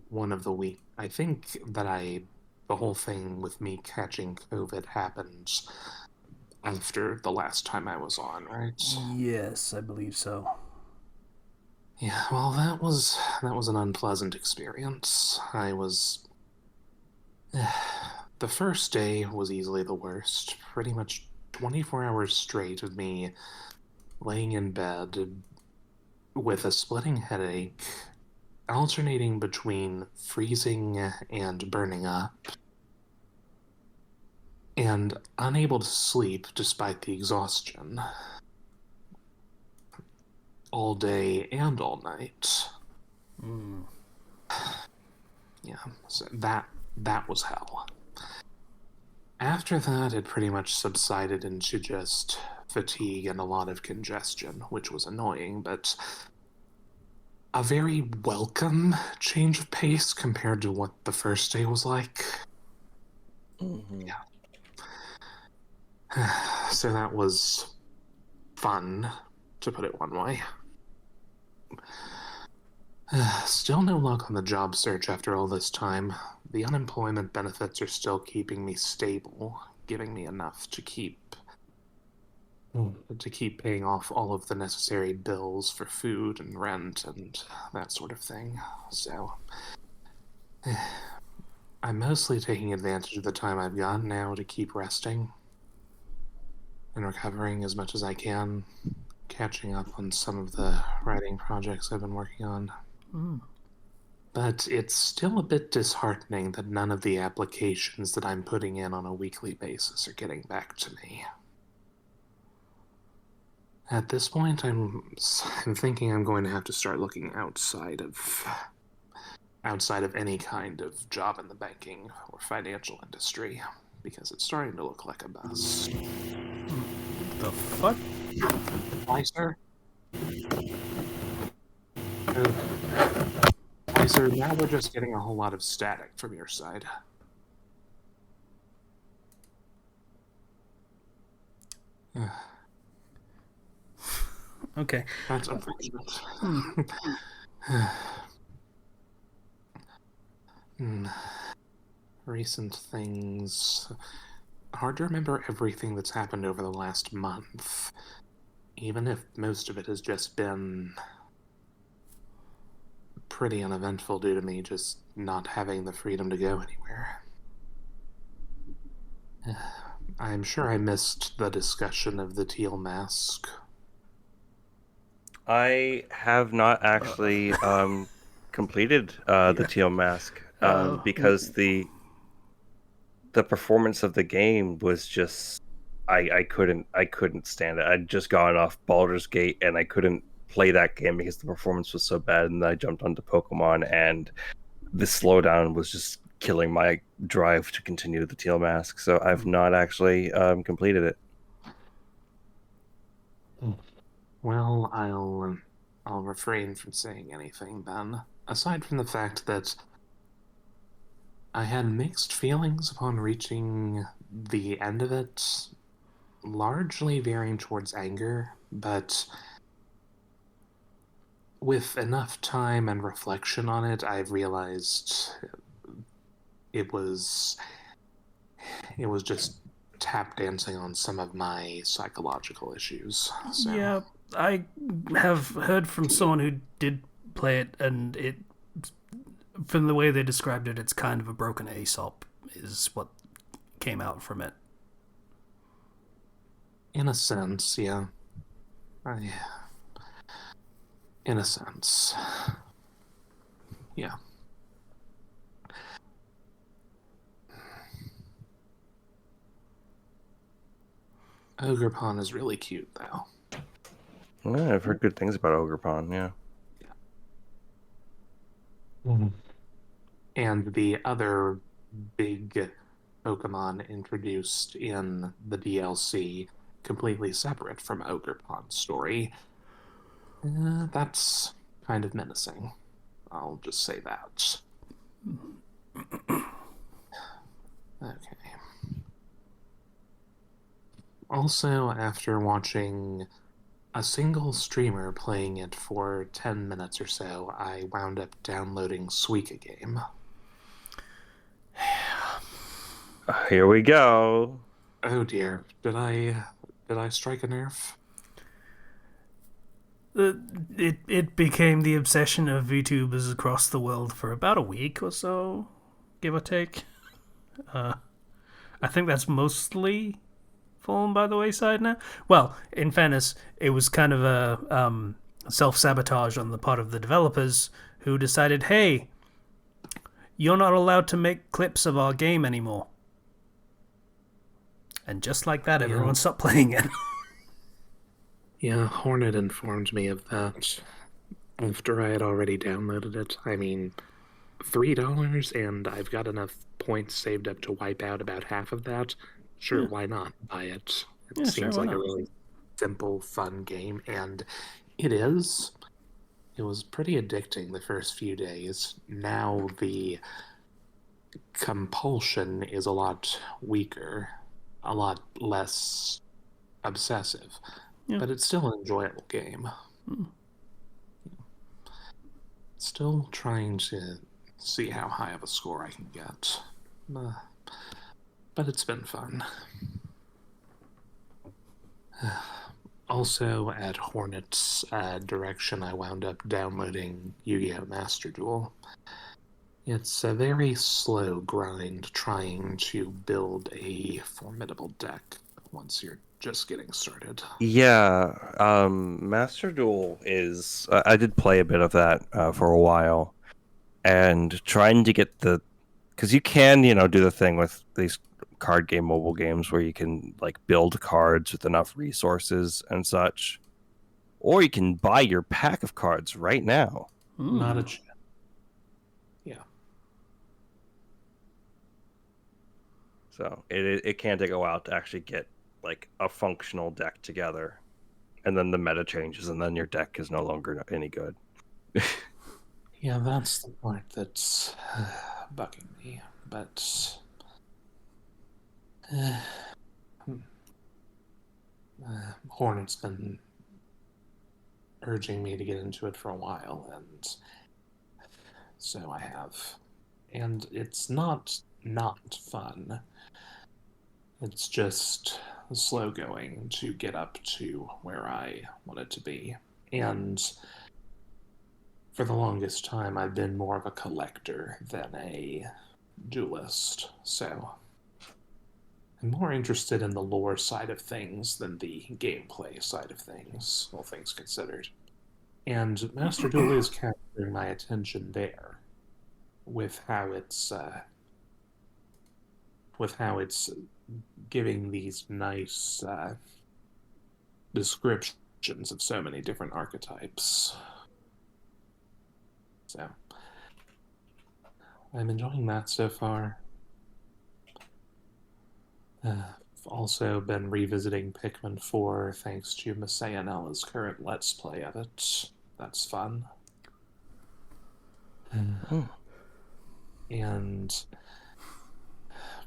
one of the week. I think that the whole thing with me catching COVID happened after the last time I was on, right? Yes, I believe so. Yeah, well, that was an unpleasant experience. The first day was easily the worst. Pretty much 24 hours straight of me laying in bed with a splitting headache, alternating between freezing and burning up, and unable to sleep despite the exhaustion. All day and all night. Yeah, so that was hell. After that, it pretty much subsided into just fatigue and a lot of congestion, which was annoying, but a very welcome change of pace compared to what the first day was like. Mm-hmm. Yeah. So that was fun, to put it one way. Still no luck on the job search after all this time. The unemployment benefits are still keeping me stable, giving me enough to keep paying off all of the necessary bills for food and rent and that sort of thing. So I'm mostly taking advantage of the time I've got now to keep resting and recovering as much as I can, catching up on some of the writing projects I've been working on. But it's still a bit disheartening that none of the applications that I'm putting in on a weekly basis are getting back to me. At this point, I'm thinking I'm going to have to start looking outside of any kind of job in the banking or financial industry, because it's starting to look like a bust. The fuck? Why, sir? Why, sir, now we're just getting a whole lot of static from your side. Okay. That's unfortunate. Recent things. Hard to remember everything that's happened over the last month, even if most of it has just been pretty uneventful due to me just not having the freedom to go anywhere. I'm sure I missed the discussion of the teal mask. I have not actually completed the teal mask because the performance of the game was just I couldn't stand it. I'd just gone off Baldur's Gate and I couldn't play that game because the performance was so bad, and then I jumped onto Pokemon and the slowdown was just killing my drive to continue the teal mask. So I've not actually completed it. Well, I'll refrain from saying anything then, aside from the fact that I had mixed feelings upon reaching the end of it, largely veering towards anger, but with enough time and reflection on it, I've realized it was just tap dancing on some of my psychological issues. So. Yeah, I have heard from someone who did play it, and it, from the way they described it, it's kind of a broken Aesop, is what came out from it. In a sense, yeah. In a sense. Yeah. Ogerpon is really cute, though. Yeah, I've heard good things about Ogerpon. Yeah. Mhm. And the other big Pokemon introduced in the DLC, completely separate from Ogerpon's story, that's kind of menacing. I'll just say that. Okay. Also, after watching a single streamer playing it for 10 minutes or so, I wound up downloading Suika Game. Here we go. Oh dear, did I strike a nerve? It became the obsession of VTubers across the world for about a week or so, give or take. I think that's mostly fallen by the wayside now. Well, in fairness, it was kind of a self-sabotage on the part of the developers who decided, hey, you're not allowed to make clips of our game anymore. And just like that, everyone stopped playing it. Yeah, Hornet informed me of that after I had already downloaded it. I mean, $3 and I've got enough points saved up to wipe out about half of that. Sure, why not buy it? It Yeah, sure, seems why like a not? really simple, fun game, and it is. It was pretty addicting the first few days. Now the compulsion is a lot weaker, a lot less obsessive, Yeah. but it's still an enjoyable game. Still trying to see how high of a score I can get. But it's been fun. Also, at Hornet's direction, I wound up downloading Yu-Gi-Oh! Master Duel. It's a very slow grind trying to build a formidable deck once you're just getting started. Yeah, Master Duel is. I did play a bit of that for a while, and trying to get because you can, do the thing with these card game mobile games where you can like build cards with enough resources and such, or you can buy your pack of cards right now. Not a chance. Yeah. So it can take a while to actually get like a functional deck together, and then the meta changes, and then your deck is no longer any good. Yeah, that's the part that's bugging me. But Hornet's been urging me to get into it for a while, and so I have. And it's not fun. It's just slow going to get up to where I want it to be. And for the longest time, I've been more of a collector than a duelist, so I'm more interested in the lore side of things than the gameplay side of things, all things considered. And Master Duel is capturing my attention there, with how it's giving these nice descriptions of so many different archetypes. So I'm enjoying that so far. I've also been revisiting Pikmin 4 thanks to Masayanella's current Let's Play of it. That's fun. And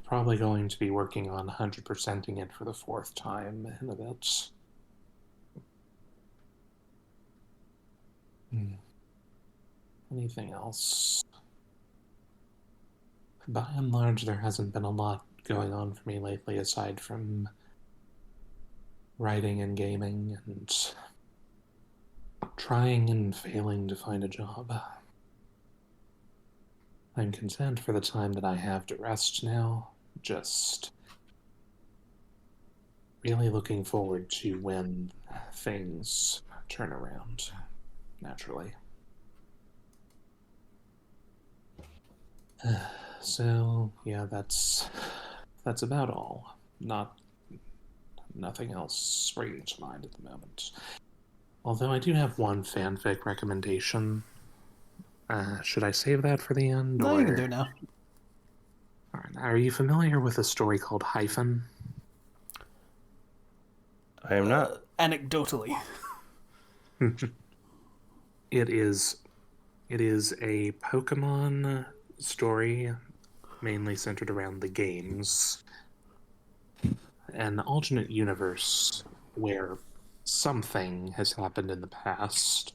probably going to be working on 100%ing it for the 4th time in a bit. Anything else? By and large, there hasn't been a lot going on for me lately aside from writing and gaming and trying and failing to find a job. I'm content for the time that I have to rest now, just really looking forward to when things turn around, naturally. So, yeah, that's about all. Not nothing else springing to mind at the moment. Although I do have one fanfic recommendation. Should I save that for the end? No, you can do it now. All right. Are you familiar with a story called Hyphen? I am not. Anecdotally. It is a Pokemon story, mainly centered around the games. An alternate universe where something has happened in the past.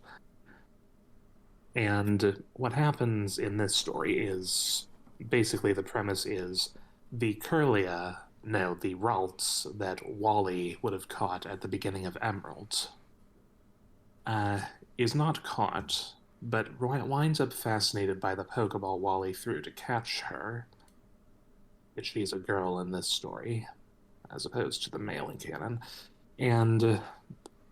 And what happens in this story is, basically the premise is, the Ralts that Wally would have caught at the beginning of Emerald, is not caught, but winds up fascinated by the Pokeball Wally threw to catch her. She's a girl in this story, as opposed to the male in canon. And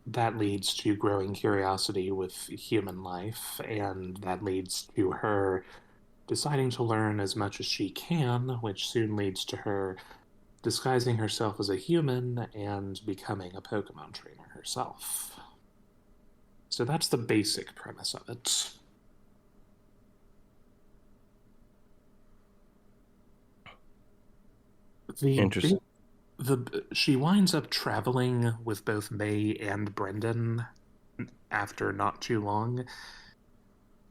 that leads to growing curiosity with human life, and that leads to her deciding to learn as much as she can, which soon leads to her disguising herself as a human and becoming a Pokemon trainer herself. So that's the basic premise of it. Interesting. She winds up traveling with both May and Brendan after not too long.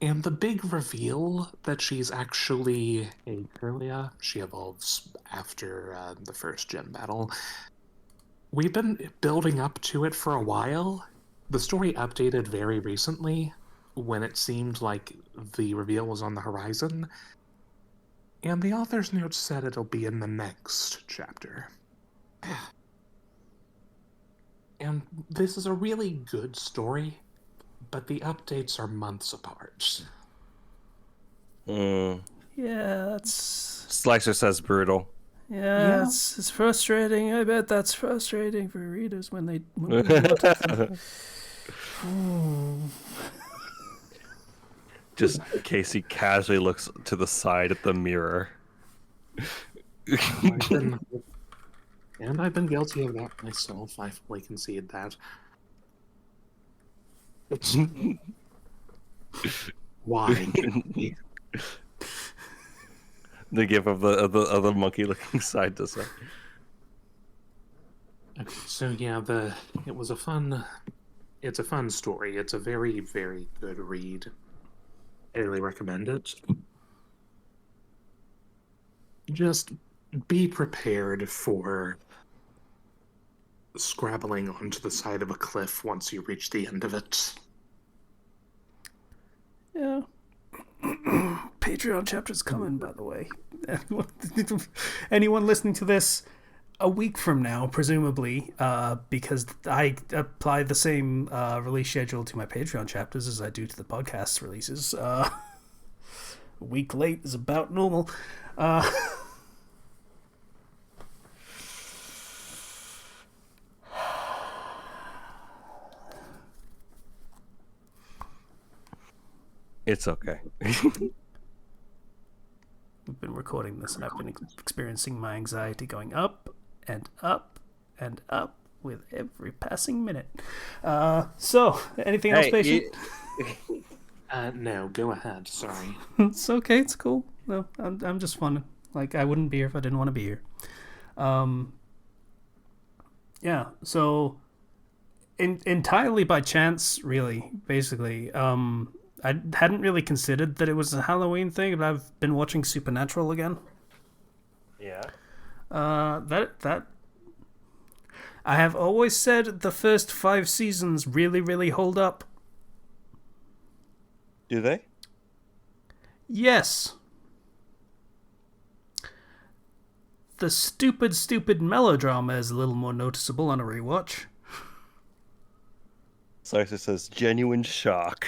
And the big reveal that she's actually a Kirlia, she evolves after the first gym battle. We've been building up to it for a while. The story updated very recently when it seemed like the reveal was on the horizon. And the author's note said it'll be in the next chapter. And this is a really good story, but the updates are months apart. Yeah, that's... Slicer says brutal. Yeah. It's frustrating. I bet that's frustrating for readers when they Just Casey casually looks to the side at the mirror. I've been guilty of that myself. I fully concede that. Why? The gif of the monkey looking side to side. Okay, so yeah, it's a fun story. It's a very, very good read. I really recommend it. Just be prepared for scrabbling onto the side of a cliff once you reach the end of it. Yeah. Patreon chapter's coming, by the way. Anyone listening to this a week from now, presumably, because I apply the same release schedule to my Patreon chapters as I do to the podcast releases. A week late is about normal. It's okay. We've been recording this, and I've been experiencing my anxiety going up and up and up with every passing minute. So, anything else, patient? No, go ahead. Sorry. It's okay. It's cool. No, I'm just fun. Like, I wouldn't be here if I didn't want to be here. Yeah. So, entirely by chance, really, basically. I hadn't really considered that it was a Halloween thing, but I've been watching Supernatural again. Yeah. That I have always said the first 5 seasons really, really hold up. Do they? Yes. The stupid melodrama is a little more noticeable on a rewatch. Slicer says genuine shock.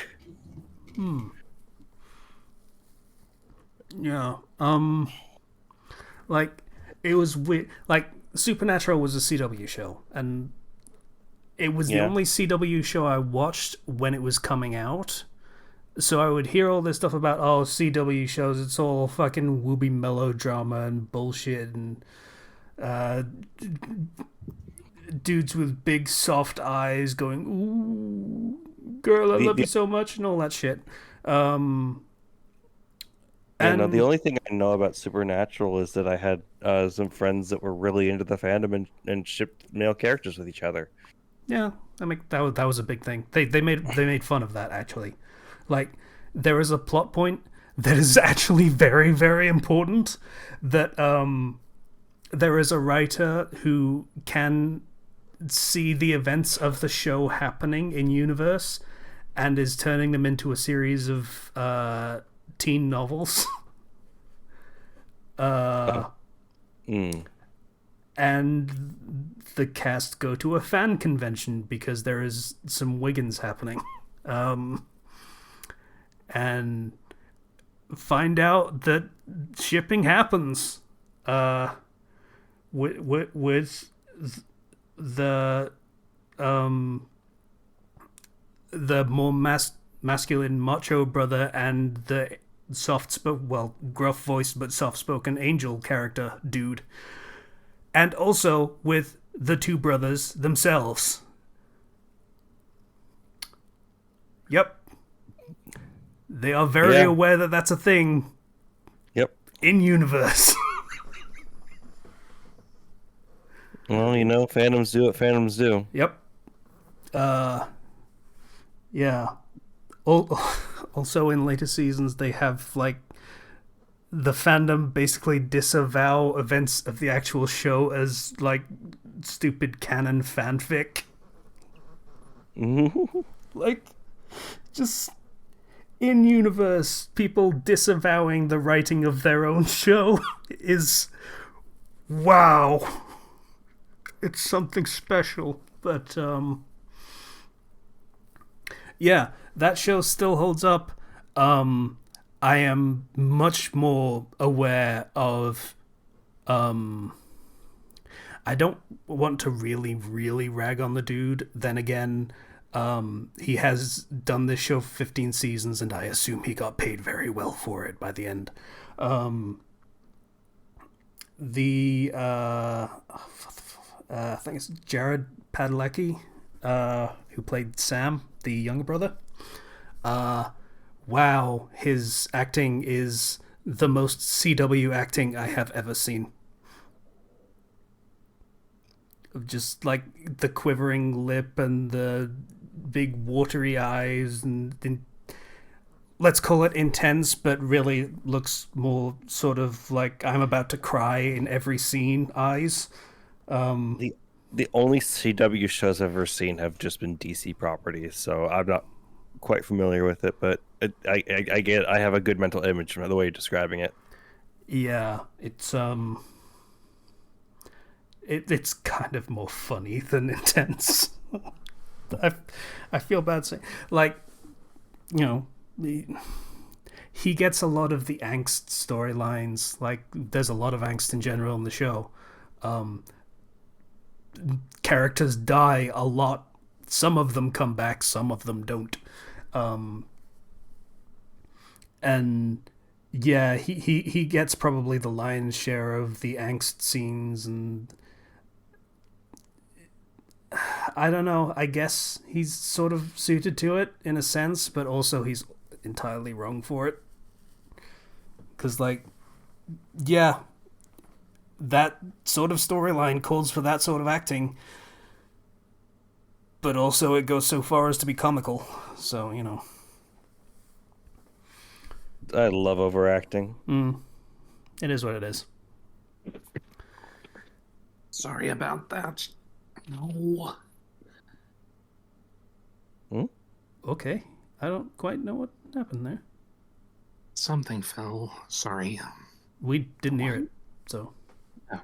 Yeah. Like, it was weird. Like, Supernatural was a CW show, and it was the only CW show I watched when it was coming out. So I would hear all this stuff about, oh, CW shows, it's all fucking wooby melodrama and bullshit and dudes with big soft eyes going, "Ooh, girl, I love you so much," and all that shit. Um, Yeah, no, the and only thing I know about Supernatural is that I had some friends that were really into the fandom and shipped male characters with each other. yeah, I mean that was a big thing. They made fun of that actually. Like there is a plot point that is actually very very important. That there is a writer who can see the events of the show happening in universe and is turning them into a series of teen novels. Oh. And the cast go to a fan convention because there is some Wiggins happening. And find out that shipping happens with the more masculine macho brother and the gruff voiced but soft spoken angel character dude, and also with the two brothers themselves. Yep, they are very aware that that's a thing. Yep. In universe. Well, fandoms do what fandoms do. Yep. Yeah. Also, in later seasons, they have like the fandom basically disavow events of the actual show as like stupid canon fanfic. Like, just in universe, people disavowing the writing of their own show is wow. It's something special, but yeah, that show still holds up. I am much more aware of. I don't want to really rag on the dude. Then again, he has done this show for 15 seasons, and I assume he got paid very well for it by the end. I think it's Jared Padalecki, who played Sam, the younger brother. Wow, his acting is the most CW acting I have ever seen. Just like the quivering lip and the big watery eyes and let's call it intense, but really looks more sort of like I'm about to cry in every scene eyes. The only CW shows I've ever seen have just been DC properties, so I'm not quite familiar with it, but I have a good mental image from the way you're describing it. Yeah, it's it's kind of more funny than intense. I feel bad saying, like, he gets a lot of the angst storylines. Like, there's a lot of angst in general in the show. Characters die a lot. Some of them come back, some of them don't. And yeah, he gets probably the lion's share of the angst scenes, and I don't know, I guess he's sort of suited to it in a sense, but also he's entirely wrong for it. Because, like, yeah, that sort of storyline calls for that sort of acting, but also it goes so far as to be comical, so, I love overacting. It is what it is. Sorry about that. No. Okay. I don't quite know what happened there. Something fell. Sorry. We didn't hear it, so. Oh.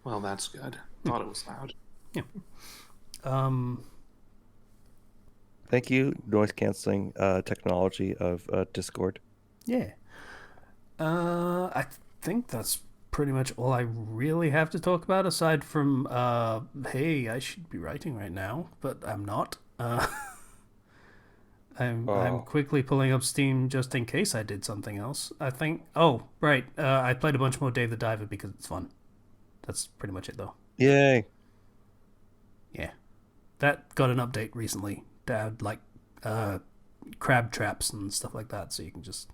Well, that's good. Thought it was loud. Yeah. Thank you, noise canceling technology of Discord. Yeah. I think that's pretty much all I really have to talk about, aside from, hey, I should be writing right now, but I'm not. I'm quickly pulling up Steam just in case I did something else. I think... Oh, right. I played a bunch more Dave the Diver because it's fun. That's pretty much it, though. Yay. Yeah, that got an update recently to add like crab traps and stuff like that, so you can just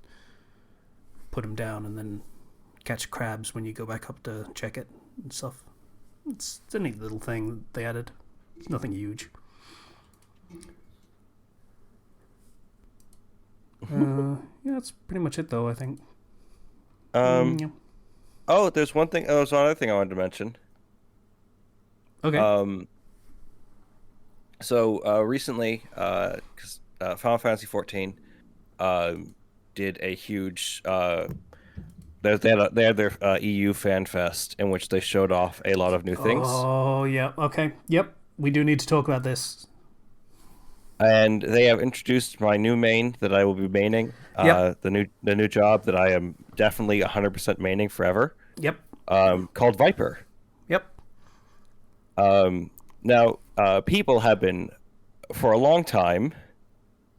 put them down and then catch crabs when you go back up to check it and stuff. It's a neat little thing they added. It's nothing huge. Yeah, that's pretty much it, though. I think. Yeah. Oh, there's one thing. Oh, there's one other thing I wanted to mention. Okay. So recently, because Final Fantasy 14 did a huge. They had their EU Fan Fest in which they showed off a lot of new things. Oh, yeah. Okay. Yep. We do need to talk about this. And they have introduced my new main that I will be maining. Yep. The new job that I am definitely 100% maining forever. Yep. Called Viper. Yep. Now, people have been, for a long time,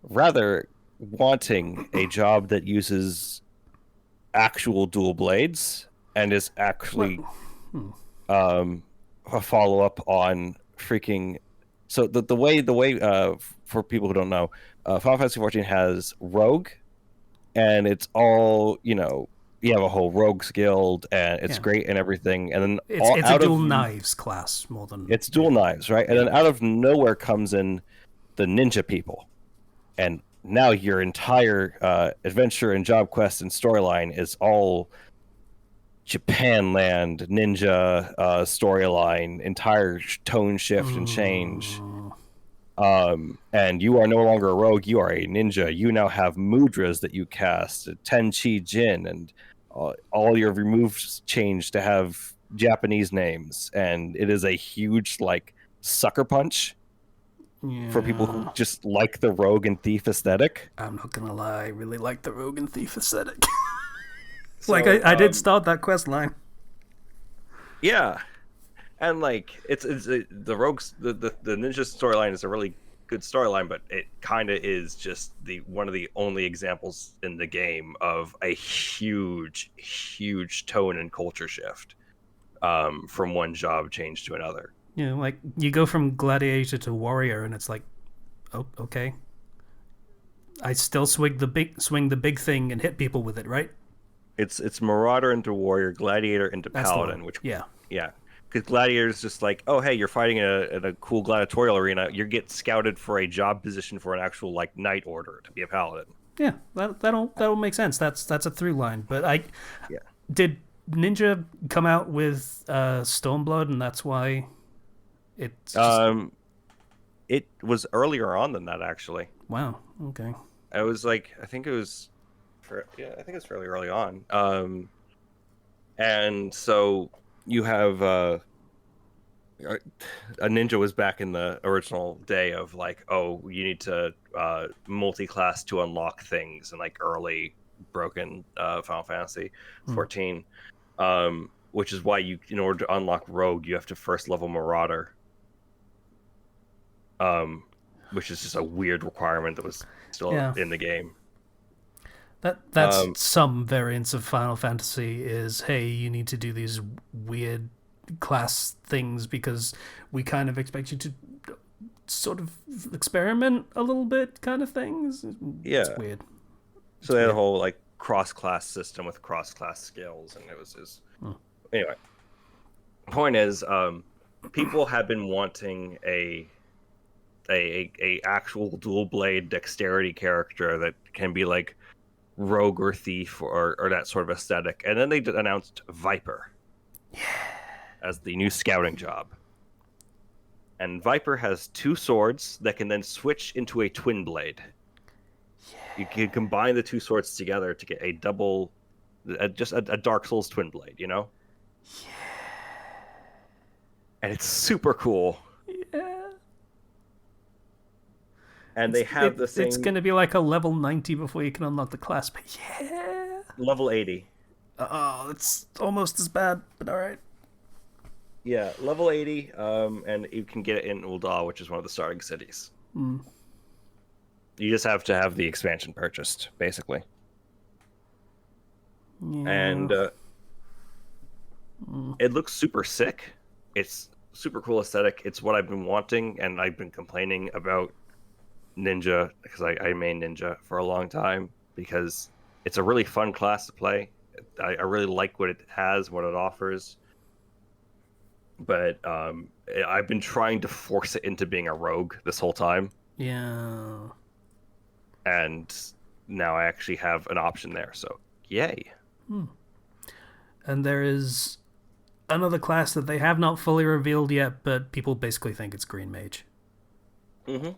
rather wanting a job that uses actual dual blades and is actually a follow up on freaking. So the way for people who don't know, Final Fantasy 14 has Rogue, and it's all you have a whole Rogues guild, and it's great and everything, and then it's a dual knives class more than it's dual knives, right? And then out of nowhere comes in the ninja people, and now your entire adventure and job quest and storyline is all Japanland ninja storyline, entire tone shift and change. And you are no longer a rogue, you are a ninja. You now have mudras that you cast, Tenchi Jin, and all your removes change to have Japanese names. And it is a huge, like, sucker punch for people who just like the rogue and thief aesthetic. I'm not gonna lie, I really like the rogue and thief aesthetic. So, like, I did start that quest line. Yeah. And like it's the rogues the ninja storyline is a really good storyline, but it kind of is just one of the only examples in the game of a huge tone and culture shift from one job change to another. Yeah, like you go from gladiator to warrior, and it's like, oh, okay. I still swing the big thing and hit people with it, right? It's marauder into warrior, gladiator into paladin, which yeah. Because gladiator is just like, oh hey, you're fighting in a cool gladiatorial arena. You get scouted for a job position for an actual like knight order to be a paladin. Yeah, that'll make sense. That's a through line. But did Ninja come out with Stormblood, and that's why it's just... It was earlier on than that actually. Wow. Okay. I was like, I think it's fairly early on. And so you have a ninja was back in the original day of like, oh, you need to multi-class to unlock things in like early broken Final Fantasy 14, which is why in order to unlock Rogue, you have to first level Marauder, which is just a weird requirement that was still in the game. That's some variants of Final Fantasy is, hey, you need to do these weird class things because we kind of expect you to sort of experiment a little bit kind of things. Yeah. It's weird. So they had a whole like cross-class system with cross-class skills, and it was Anyway, point is, people have been wanting a actual dual blade dexterity character that can be like rogue or thief or that sort of aesthetic, and then they announced Viper as the new scouting job. And Viper has two swords that can then switch into a twin blade. You can combine the two swords together to get a double, just a Dark Souls twin blade, you know? Yeah. And it's super cool. Yeah. And they have the same... It's going to be like a level 90 before you can unlock the class, but yeah. Level 80. Oh, it's almost as bad, but alright. Yeah, level 80, and you can get it in Ul'dah, which is one of the starting cities. You just have to have the expansion purchased, basically. Yeah. And it looks super sick. It's super cool aesthetic. It's what I've been wanting, and I've been complaining about Ninja because I main Ninja for a long time because it's a really fun class to play. I really like what it has, what it offers, but I've been trying to force it into being a rogue this whole time, Yeah. and now I actually have an option there. So yay! And there is another class that they have not fully revealed yet, but people basically think it's Green Mage. Mm-hmm.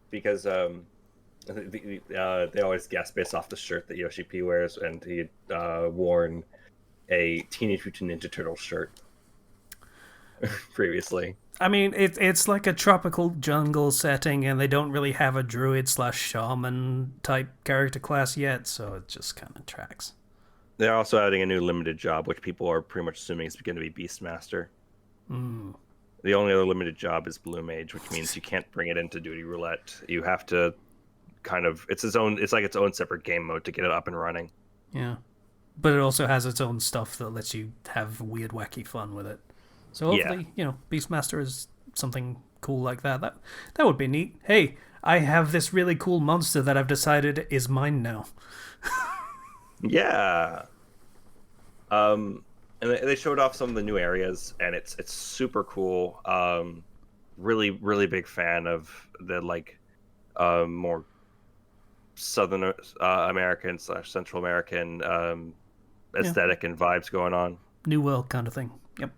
Because they always guess based off the shirt that Yoshi P wears, and he worn a Teenage Mutant Ninja Turtle shirt previously. I mean, it's like a tropical jungle setting, and they don't really have a druid slash shaman type character class yet, so it just kind of tracks. They're also adding a new limited job, which people are pretty much assuming is going to be Beastmaster. The only other limited job is Blue Mage, which means you can't bring it into Duty Roulette. You have to it's like its own separate game mode to get it up and running. Yeah. But it also has its own stuff that lets you have weird, wacky fun with it. So hopefully, Beastmaster is something cool like that. That would be neat. Hey, I have this really cool monster that I've decided is mine now. Yeah. And they showed off some of the new areas, and it's super cool. Really, really big fan of the more Southern American / Central American aesthetic and vibes going on. New world kind of thing. Yep.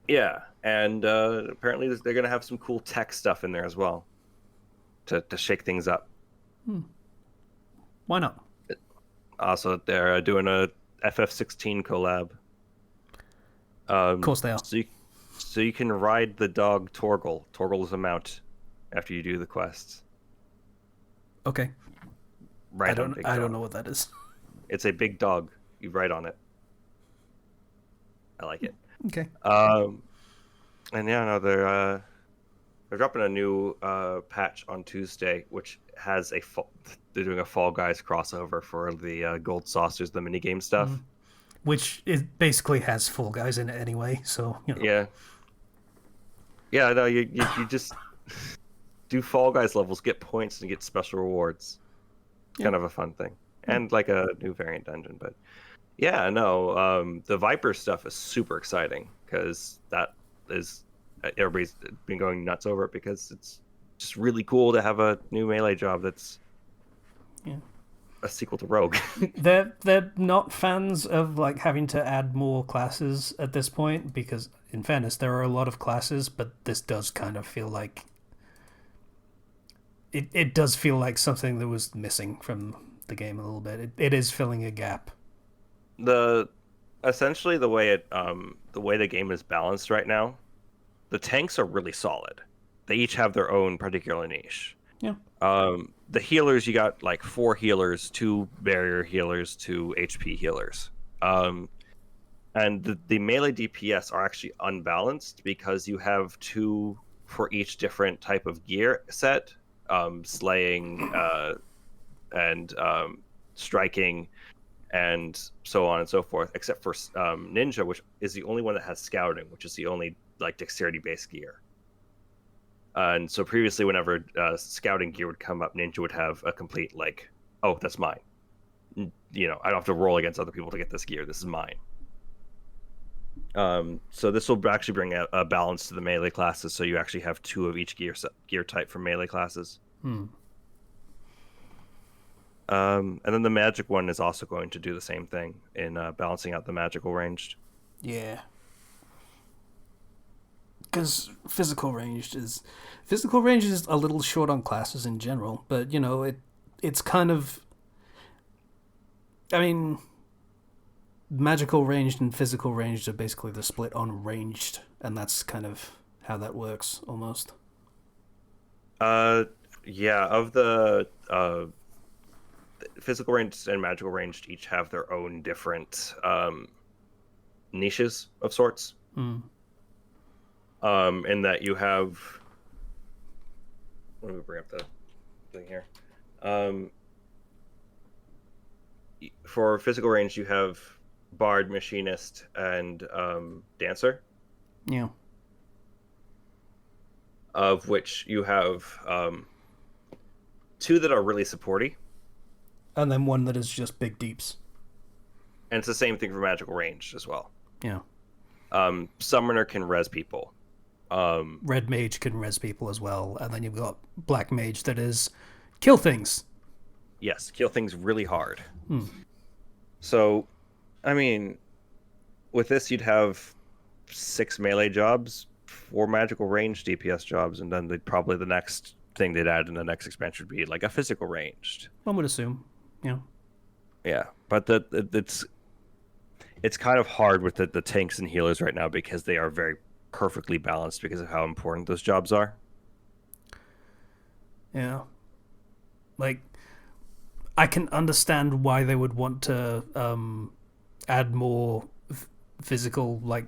Yeah, and apparently they're going to have some cool tech stuff in there as well to shake things up. Why not? Also, they're doing a FF16 collab. Of course they are. So you can ride the dog Torgal. Torgal is a mount after you do the quests. Okay. I don't know what that is. It's a big dog. You ride on it. I like it. Okay. And yeah, no, they're dropping a new patch on Tuesday, which has they're doing a Fall Guys crossover for the Gold Saucers, the minigame stuff. Which it basically has Fall Guys in it anyway, so Yeah. Yeah, no, you just do Fall Guys levels, get points, and get special rewards. It's kind of a fun thing, and like a new variant dungeon. But yeah, no, the Viper stuff is super exciting because that is everybody's been going nuts over it because it's just really cool to have a new melee job that's a sequel to Rogue. they're not fans of like having to add more classes at this point because, in fairness, there are a lot of classes, but this does kind of feel like it does feel like something that was missing from the game a little bit. It is filling a gap. Essentially the way the game is balanced right now, the tanks are really solid. They each have their own particular niche. Yeah. The healers, you got like 4 healers, 2 barrier healers, 2 HP healers. And the melee DPS are actually unbalanced because you have 2 for each different type of gear set, slaying and striking and so on and so forth, except for Ninja, which is the only one that has scouting, which is the only like dexterity based gear. And so previously, whenever scouting gear would come up, Ninja would have a complete oh, that's mine. I don't have to roll against other people to get this gear. This is mine. So this will actually bring a balance to the melee classes. So you actually have 2 of each gear type for melee classes. And then the magic one is also going to do the same thing in balancing out the magical ranged. Yeah. Because physical ranged is a little short on classes in general, but it's kind of, I mean, magical ranged and physical ranged are basically the split on ranged, and that's kind of how that works almost. Yeah, of the physical ranged and magical ranged each have their own different niches of sorts. In that you have, let me bring up the thing here. For physical range, you have bard, machinist, and dancer. Yeah. of which you have two that are really supporty, And then one that is just big deeps. and it's the same thing for magical range as well. Yeah. Summoner can res people. Red mage can res people as well, and then you've got black mage that is kill things. Yes, kill things really hard. So, I mean, with this, you'd have 6 melee jobs, 4 magical range DPS jobs, and then probably the next thing they'd add in the next expansion would be like a physical ranged. One would assume, Yeah, but it's kind of hard with the tanks and healers right now because they are very perfectly balanced because of how important those jobs are. Yeah. Like, I can understand why they would want to add more physical, like,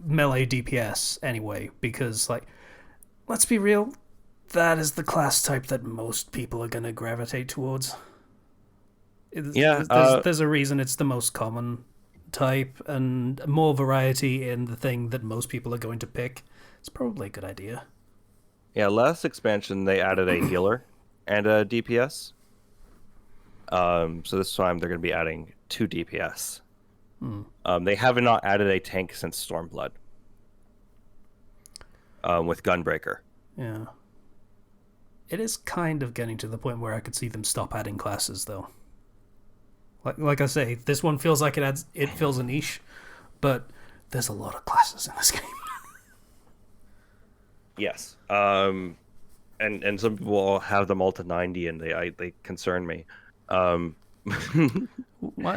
melee DPS anyway, because, like, let's be real, that is the class type that most people are going to gravitate towards. There's a reason it's the most common type, and more variety in the thing that most people are going to pick. It's probably a good idea. Yeah, last expansion they added a healer and a DPS. So this time they're going to be adding 2 DPS. They have not added a tank since Stormblood. With Gunbreaker. Yeah. It is kind of getting to the point where I could see them stop adding classes, though. Like I say, this one feels like it fills a niche, but there's a lot of classes in this game. Yes. And some people have them all to 90, and they concern me. Why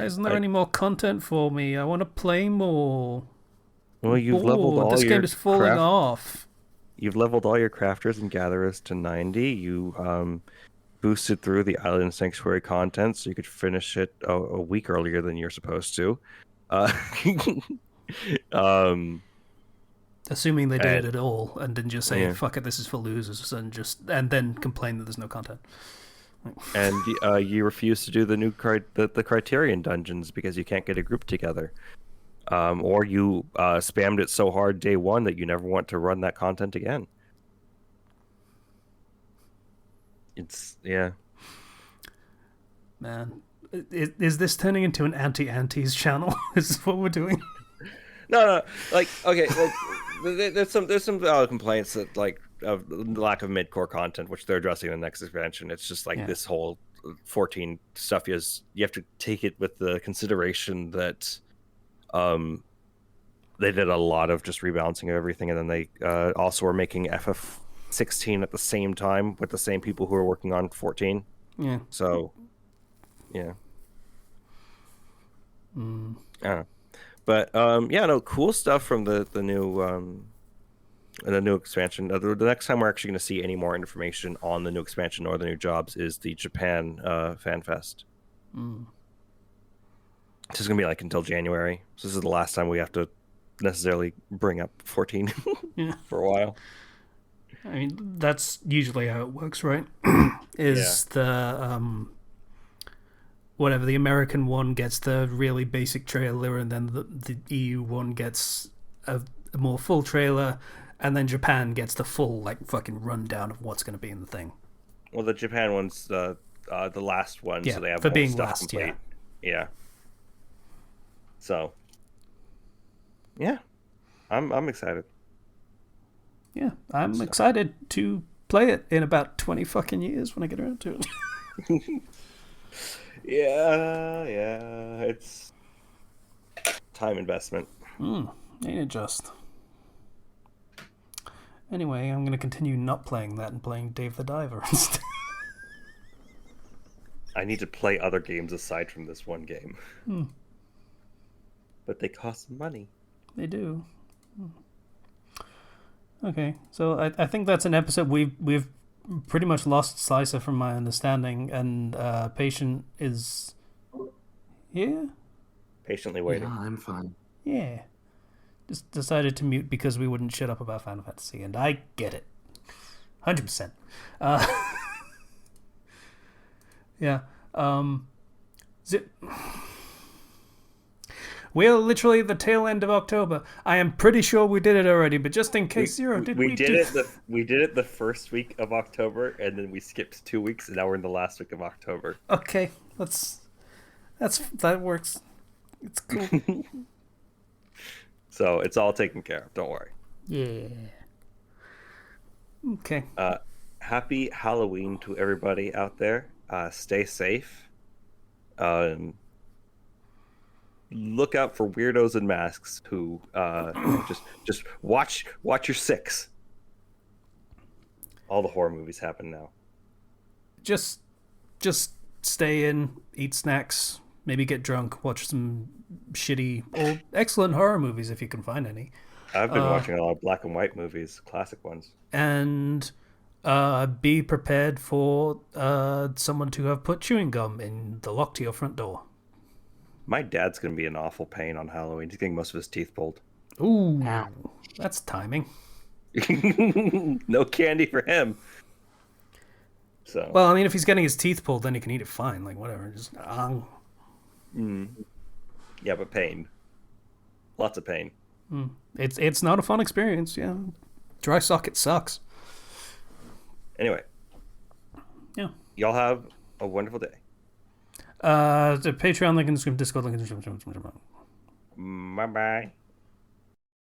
isn't there any more content for me? I want to play more. Well, you've leveled all this your game is falling off. You've leveled all your crafters and gatherers to 90. You boosted through the Island Sanctuary content, so you could finish it a week earlier than you're supposed to. Assuming they did it at all and didn't just say, fuck it, this is for losers, and then complain that there's no content. And you refuse to do the new the Criterion dungeons because you can't get a group together. Or you spammed it so hard day one that you never want to run that content again. Man, is this turning into an anti-antis channel? Is this what we're doing? No. Like, okay, there's some complaints that like of lack of mid-core content, which they're addressing in the next expansion. It's just like this whole 14 stuff you have to take it with the consideration that they did a lot of just rebalancing of everything, and then they also were making FF16 at the same time with the same people who were working on 14. Yeah. So, yeah. I don't know. But cool stuff from the new expansion. The next time we're actually going to see any more information on the new expansion or the new jobs is the Japan Fan Fest. This is going to be like until January. So this is the last time we have to necessarily bring up 14 for a while. I mean, that's usually how it works, right? The whatever, the American one gets the really basic trailer, and then the EU one gets a more full trailer, and then Japan gets the full, like, fucking rundown of what's going to be in the thing. Well, the Japan one's the last one, so they have for all being stuff last, complete. Yeah. So, yeah, I'm excited. Yeah, I'm excited to play it in about 20 fucking years when I get around to it. Yeah, it's time investment. Ain't it just? Anyway, I'm going to continue not playing that and playing Dave the Diver instead. I need to play other games aside from this one game. But they cost money. They do. Okay, so I think that's an episode. We've pretty much lost Slicer from my understanding, and Patient is here. Patiently waiting. Yeah, I'm fine. Yeah, just decided to mute because we wouldn't shut up about Final Fantasy, and I get it, 100%. Yeah. We're literally at the tail end of October. I am pretty sure we did it already, but just in case, Zero, did we did do... it? We did it the first week of October, and then we skipped 2 weeks, and now we're in the last week of October. Okay, that works. It's cool. So it's all taken care of. Don't worry. Yeah. Okay. Happy Halloween to everybody out there. Stay safe. Look out for weirdos in masks who just watch your six. All the horror movies happen now. Just stay in, eat snacks, maybe get drunk, watch some shitty or excellent horror movies if you can find any. I've been watching a lot of black and white movies, classic ones. And be prepared for someone to have put chewing gum in the lock to your front door. My dad's going to be in awful pain on Halloween. He's getting most of his teeth pulled. Ooh, that's timing. No candy for him. So. Well, I mean, if he's getting his teeth pulled, then he can eat it fine. Like, whatever. Just, Yeah, but pain. Lots of pain. It's not a fun experience, yeah. Dry socket sucks. Anyway. Yeah. Y'all have a wonderful day. The Patreon link in the description, Discord link in the description. Bye-bye.